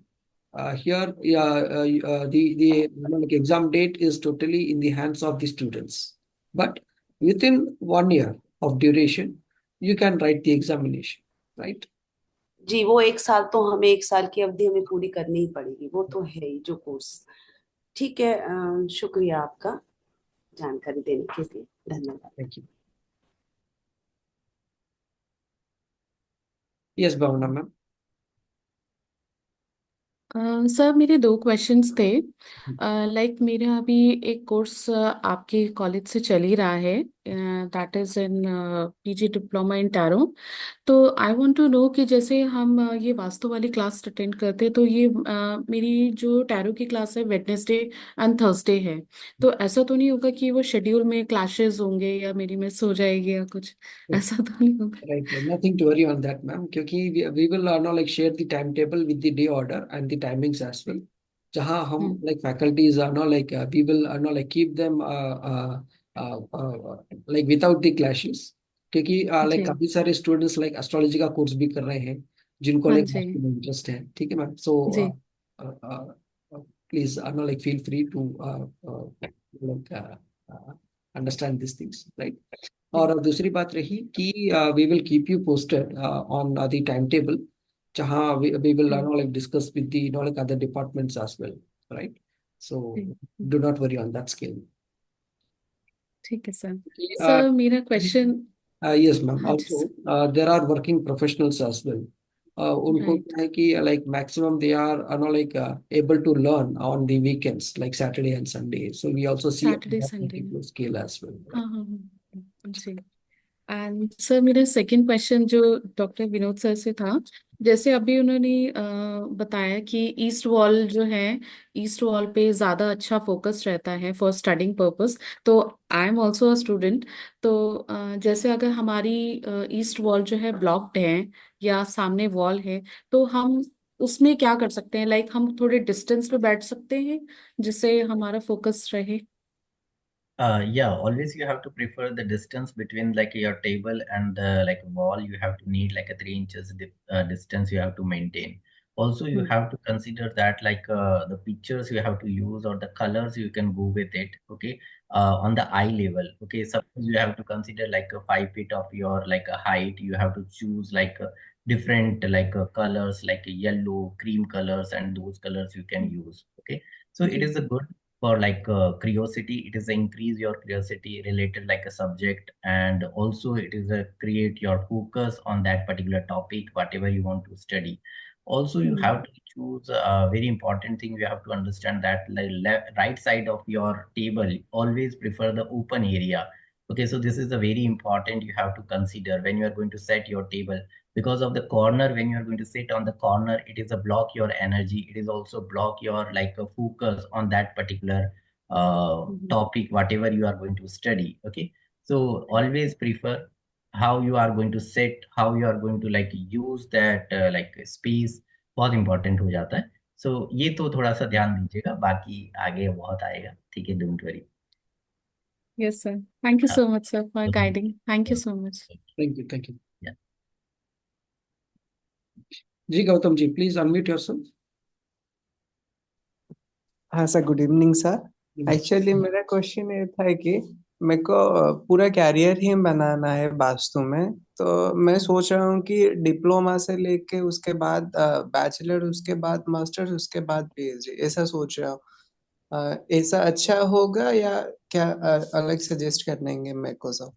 Here, the like exam date is totally in the hands of the students. But within 1 year of duration, you can write the examination, right? जी, वो 1 साल तो हमें 1 साल की अवधि हमें पूरी करनी ही पड़ेगी, वो तो है ही जो कोर्स. ठीक है, शुक्रिया आपका जानकारी देने के लिए, धन्यवाद. Thank you. Yes, Bhavana ma'am. Sir मेरे 2 क्वेश्चंस थे. लाइक मेरा अभी एक कोर्स आपके कॉलेज से चल ही रहा है, that is in PG diploma in tarot. तो आई वांट टू नो कि जैसे हम ये वास्तु वाली क्लास अटेंड करते हैं, तो ये मेरी जो टैरो की क्लास है वेडनेसडे एंड थर्सडे है, तो ऐसा तो नहीं होगा कि वो शेड्यूल में क्लैशेस होंगे या मेरी मिस हो जाएगी या कुछ, ऐसा तो नहीं होगा? Right, nothing to worry on that, ma'am. क्योंकि we will now like share the timetable with the day order and the timings as well. जहाँ हम like faculties are now like we will now like keep them like without the clashes. क्योंकि like जी. काफी सारे students like astrology का कोर्स भी कर रहे हैं जिनको हाँ like जी. इंटरेस्ट है, ठीक है मैम. So जी. please now like feel free to like understand these things, right? और दूसरी बात रही कि we will keep you posted on the timetable, जहाँ we will now like discuss with the like other departments as well, right? So do not worry on that scale. ठीक है सर. सर मेरा question. Yes ma'am. Also there are working professionals as well. उनको क्या है कि like maximum they are not like able to learn on the weekends like Saturday and Sunday. So we also see Saturday, that Sunday. particular scale as well. हाँ हाँ हाँ जी. एंड सर मेरा सेकंड क्वेश्चन जो डॉक्टर विनोद सर से था, जैसे अभी उन्होंने बताया कि ईस्ट वॉल जो है, ईस्ट वॉल पे ज़्यादा अच्छा फोकस रहता है फॉर स्टडिंग पर्पस। तो I am also a student. तो जैसे अगर हमारी ईस्ट वॉल जो है ब्लॉक्ड है या सामने वॉल है, तो हम उसमें क्या कर सकते हैं? लाइक हम थोड़े डिस्टेंस पे बैठ सकते हैं जिससे हमारा फोकस रहे। Yeah, always you have to prefer the distance between like your table and the like wall. You have to need like a 3 inches distance you have to maintain. Also, you have to consider that like the pictures you have to use or the colors you can go with it. Okay, on the eye level. Okay, suppose you have to consider like a 5 feet of your like a height. You have to choose like different like colors like yellow, cream colors, and those colors you can use. Okay, so it is a good for like curiosity. It is a increase your curiosity related like a subject, and also it is a create your focus on that particular topic whatever you want to study. Also you have to choose a very important thing. You have to understand that like right side of your table always prefer the open area. Okay, so this is a very important you have to consider when you are going to set your table, because of the corner. When you are going to sit on the corner, it is a block your energy. It is also block your like a focus on that particular topic whatever you are going to study. Okay, so always prefer how you are going to sit, how you are going to like use that like space, बहुत इंपॉर्टेंट हो जाता है. सो ये तो थोड़ा सा ध्यान दीजिएगा, बाकी आगे बहुत आएगा. ठीक है, don't worry. Yes, sir. Thank you हाँ. so much, sir, for guiding. Thank you so much. Thank you. Thank you. Yeah. जी Gautam ji, please unmute yourself. हाँ sir, good evening sir. Actually मेरा क्वेश्चन ये था कि मेरे को पूरा कैरियर ही बनाना है वास्तु में। तो मैं सोच रहा हूँ कि डिप्लोमा से लेके उसके बाद बैचलर, उसके बाद मास्टर्स, उसके बाद पीएचडी, ऐसा सोच रहा हूँ। ऐसा अच्छा होगा या क्या अलग सजेस्ट करेंगे मेरे को sir?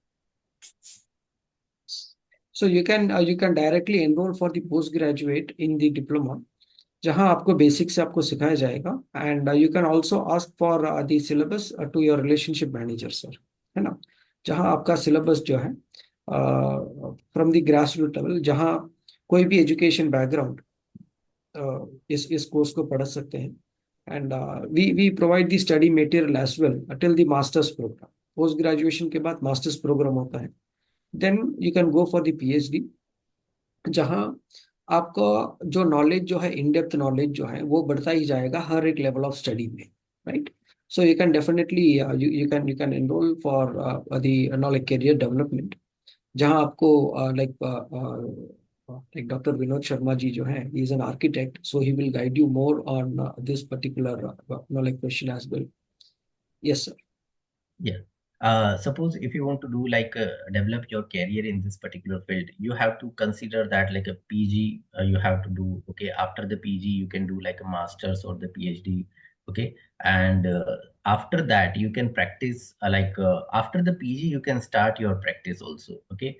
So you can directly enroll for the postgraduate in the diploma, जहाँ आपको बेसिक से आपको सिखाया जाएगा। And you can also ask for the syllabus to your relationship manager sir, है ना, जहाँ आपका सिलेबस जो है from the grass root level, जहाँ कोई भी एजुकेशन बैकग्राउंड इस कोर्स को पढ़ सकते हैं। And we provide the study material as well till the masters program. Post graduation के बाद मास्टर्स प्रोग्राम होता है, then you can go for the PhD, जहाँ आपका जो नॉलेज जो है, इन डेप्थ नॉलेज जो है, वो बढ़ता ही जाएगा हर एक लेवल ऑफ स्टडी में, right. So you can definitely you can enrol for the knowledge career development, जहाँ आपको लाइक डॉक्टर विनोद शर्मा जी जो है, he is an architect, so he will guide you more on this particular knowledge question as well. Yes sir. Yeah. Suppose if you want to do like develop your career in this particular field, you have to consider that like a PG you have to do. Okay, after the PG you can do like a master's or the PhD. Okay, and after that you can practice after the PG you can start your practice also. Okay,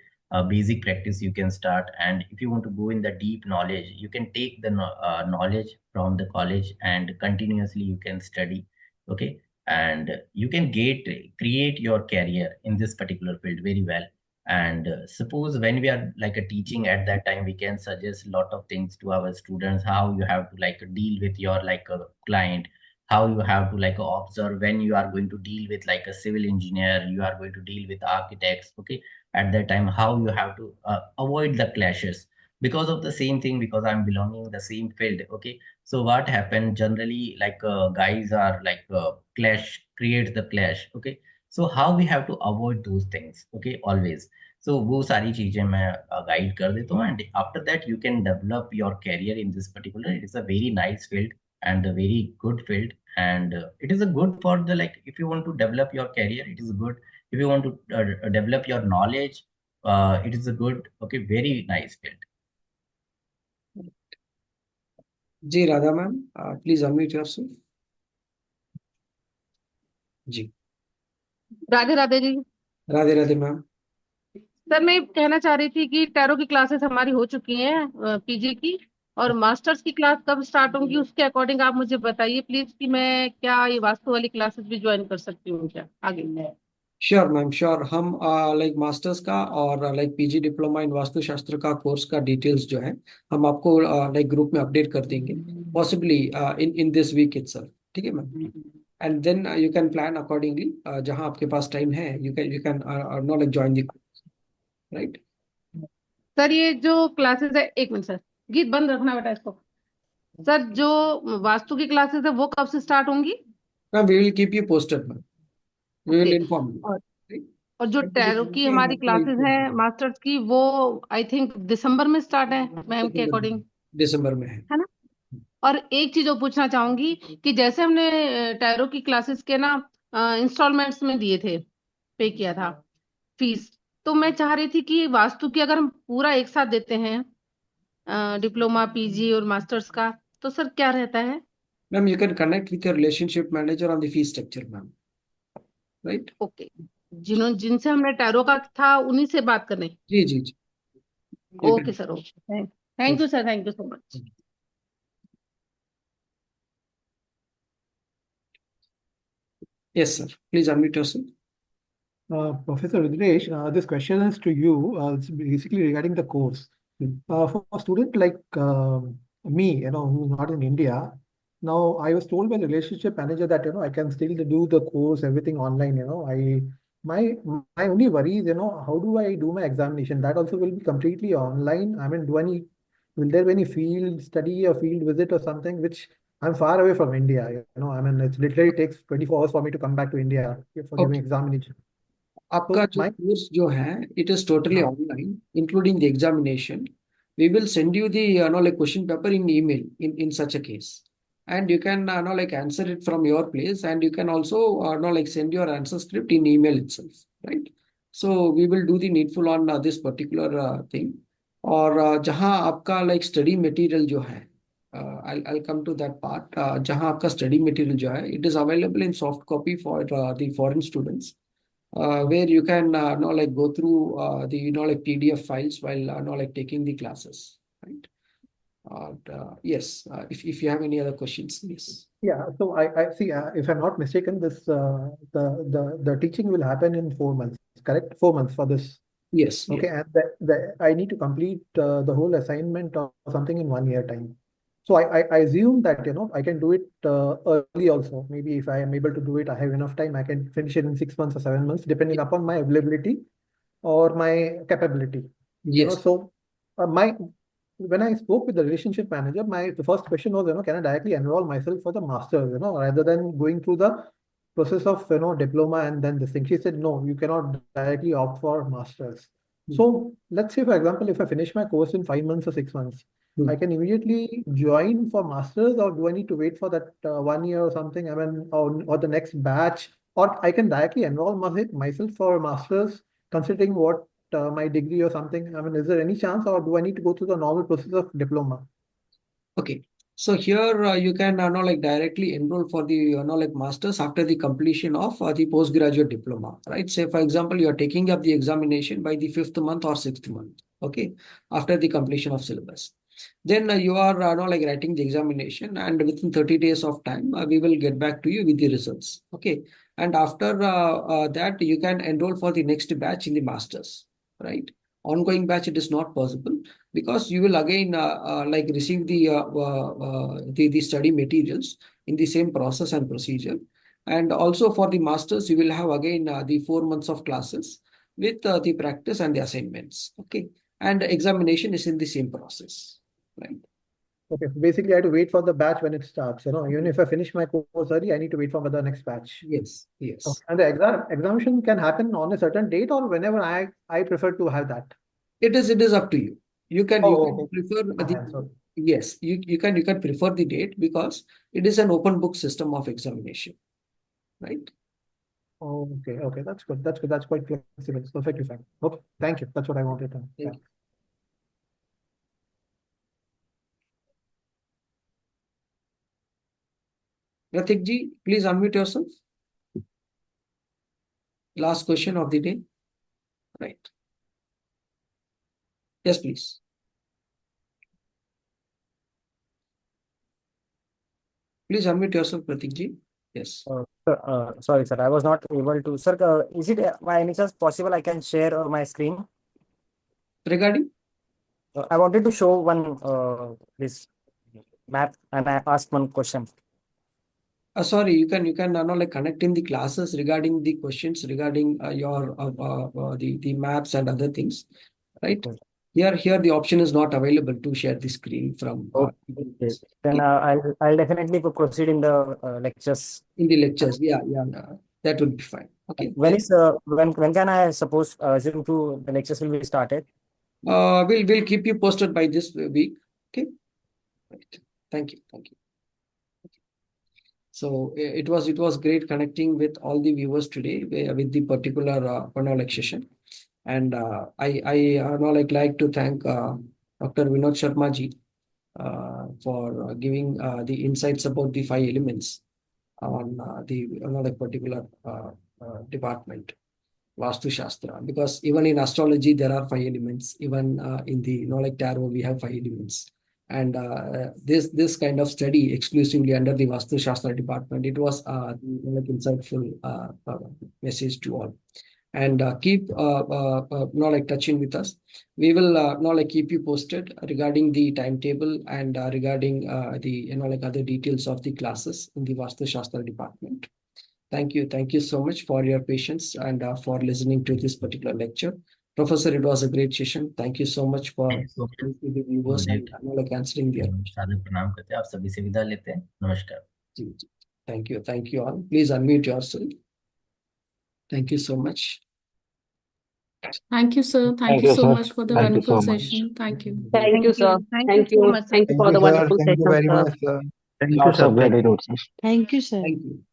basic practice you can start, and if you want to go in the deep knowledge, you can take the knowledge from the college and continuously you can study. Okay, and you can create your career in this particular field very well. And suppose when we are like a teaching at that time, we can suggest a lot of things to our students, how you have to like deal with your like a client, how you have to like observe when you are going to deal with like a civil engineer, you are going to deal with architects. Okay, at that time how you have to avoid the clashes, because of the same thing, because I'm belonging the same field. Okay, so what happened generally, like guys are like clash, create the clash. Okay, so how we have to avoid those things. Okay, always. So वो सारी चीजें मैं गाइड कर देता हूँ, and after that you can develop your career in this particular. It is a very nice field and a very good field, and it is a good for the like if you want to develop your career, it is good. If you want to develop your knowledge, it is a good. Okay, very nice field. जी Radha ma'am, please unmute yourself. जी राधे राधे जी। राधे राधे मैम। सर मैं कहना चाह रही थी कि टैरो की क्लासेस हमारी हो चुकी हैं पीजी की, और मास्टर्स की क्लास कब स्टार्ट होंगी उसके अकॉर्डिंग आप मुझे बताइए प्लीज, कि मैं क्या ये वास्तु वाली क्लासेस भी ज्वाइन कर सकती हूँ क्या आगे में? Sure ma'am, sure. हम लाइक मास्टर्स का और लाइक पीजी डिप्लोमा इन वास्तुशास्त्र का कोर्स का डिटेल्स जो है हम आपको लाइक ग्रुप में अपडेट कर देंगे, possibly in this week itself. ठीक है ma'am? And then you can plan accordingly, जहां आपके पास टाइम है you can know like join the course, right? Sir ये जो क्लासेस है, एक मिनट सर, गीत बंद रखना बेटा इसको। सर जो वास्तु की क्लासेस है वो कब से स्टार्ट होंगी? Ma'am we will keep you posted ma'am, we will okay. Inform और यू। और जो टैरो की हमारी क्लासेस है मास्टर्स की, वो आई थिंक दिसंबर में स्टार्ट है मैम के अकॉर्डिंग, दिसंबर में है। है ना? और एक चीज और पूछना चाहूंगी कि जैसे हमने टैरो की क्लासेस के ना इंस्टॉलमेंट्स में दिए थे, पे किया था फीस, तो मैं चाह रही थी कि वास्तु की अगर हम पूरा एक साथ देते हैं, डिप्लोमा पीजी और मास्टर्स का, तो सर क्या रहता है? Ma'am you can connect with your relationship manager on the fee structure ma'am, right? Okay. जिनसे हमने टैरो का था उन्हीं से बात करने? जी जी जी, you okay can. Sir, okay, thank you sir, thank you so much. Yes sir, please unmute yourself. Professor Rudresh, this question is to you. It's basically regarding the course. For a student like me, who's not in India, now I was told by the relationship manager that I can still do the course, everything online. My only worry is how do I do my examination? That also will be completely online. I mean, will there be any field study or field visit or something which I'm far away from India? I mean, it literally takes 24 hours for me to come back to India for giving Okay. examination. आपका So जो my कोर्स जो है इट इज टोटली हाँ, online including the examination. We will send you the like question paper in email in such a case, and you can like answer it from your place, and you can also like send your answer script in email itself, right? So we will do the needful on this particular thing. और जहाँ आपका like study material जो है, I'll come to that part. जहाँ आपका study material जो है it is available in soft copy for the foreign students, where you can like go through the like PDF files while like taking the classes, right? Yes, if you have any other questions, yes. yeah. So I see. If I'm not mistaken, this the teaching will happen in 4 months. Correct? 4 months for this. Yes, Okay, yes. and I need to complete the whole assignment or something in 1 year time. So I assume that I can do it early also. Maybe if I am able to do it, I have enough time. I can finish it in 6 months or 7 months, depending upon my availability or my capability. Yes. So my when I spoke with the relationship manager, the first question was, can I directly enroll myself for the masters, rather than going through the process of diploma and then this thing. She said, no, you cannot directly opt for masters. So let's say, for example, if I finish my course in 5 months or 6 months, I can immediately join for masters, or do I need to wait for that 1 year or something? I mean, or the next batch, or I can directly enroll myself for masters, considering what my degree or something. I mean, is there any chance, or do I need to go through the normal process of diploma? Okay. So here you can like directly enroll for the like masters after the completion of the postgraduate diploma, right? Say for example, you are taking up the examination by the 5th month or 6th month, okay, after the completion of syllabus. Then you are like writing the examination, and within 30 days of time, we will get back to you with the results, okay? And after that, you can enroll for the next batch in the masters, right? Ongoing batch, it is not possible because you will again like receive the study materials in the same process and procedure. And also for the masters, you will have again the 4 months of classes with the practice and the assignments, okay? And examination is in the same process, right? Okay, so basically, I have to wait for the batch when it starts. Even if I finish my course early, I need to wait for the next batch. Yes, yes. Okay. And the examination can happen on a certain date, or whenever I prefer to have that. It is up to you. You can Oh, prefer okay. the So, yes, you can prefer the date because it is an open book system of examination, right? okay, that's good. That's good. That's quite flexible. It's perfectly fine. Okay, thank you. That's what I wanted to know. Thank you. Ratik ji, please unmute yourself. Last question of the day. Right. Yes, please. Please unmute yourself, Pratik ji. Yes. Sorry, sir, I was not able to. Sir, is it by any chance possible I can share my screen? Regarding? I wanted to show one this map and I ask one question. Sorry, you can like connect in the classes regarding the questions regarding your the maps and other things, right? Okay. Here the option is not available to share the screen from Okay. Then I'll definitely proceed in the lectures. in the lectures. Yeah, that will be fine. Okay. When can I suppose assume to the lectures will be started? We'll keep you posted by this week. Okay. Right. Thank you. So it was great connecting with all the viewers today with the particular Panolic session, and I like to thank Dr. Vinod Sharma ji for giving the insights about the 5 elements on the particular department, Vastu Shastra. Because even in astrology there are 5 elements. Even in the tarot we have 5 elements. And this kind of study exclusively under the Vastu Shastra department, it was insightful message to all. And keep touching with us. We will keep you posted regarding the timetable and regarding the other details of the classes in the Vastu Shastra department. Thank you so much for your patience and for listening to this particular lecture. Professor, it was a great session. Thank you so much for the viewers and answering their सादर प्रणाम करते हैं, आप सभी से विदा लेते हैं। नमस्कार। Thank you all. Please unmute yourself. Thank you so much. Thank you, sir. Thank you so much for the wonderful session. Thank you. Thank you, sir. Thank you so much, sir. Thank you for the sir. wonderful Thank you session, very sir. much, sir. Thank you, sir. Very good, sir. Thank you, sir. Thank you.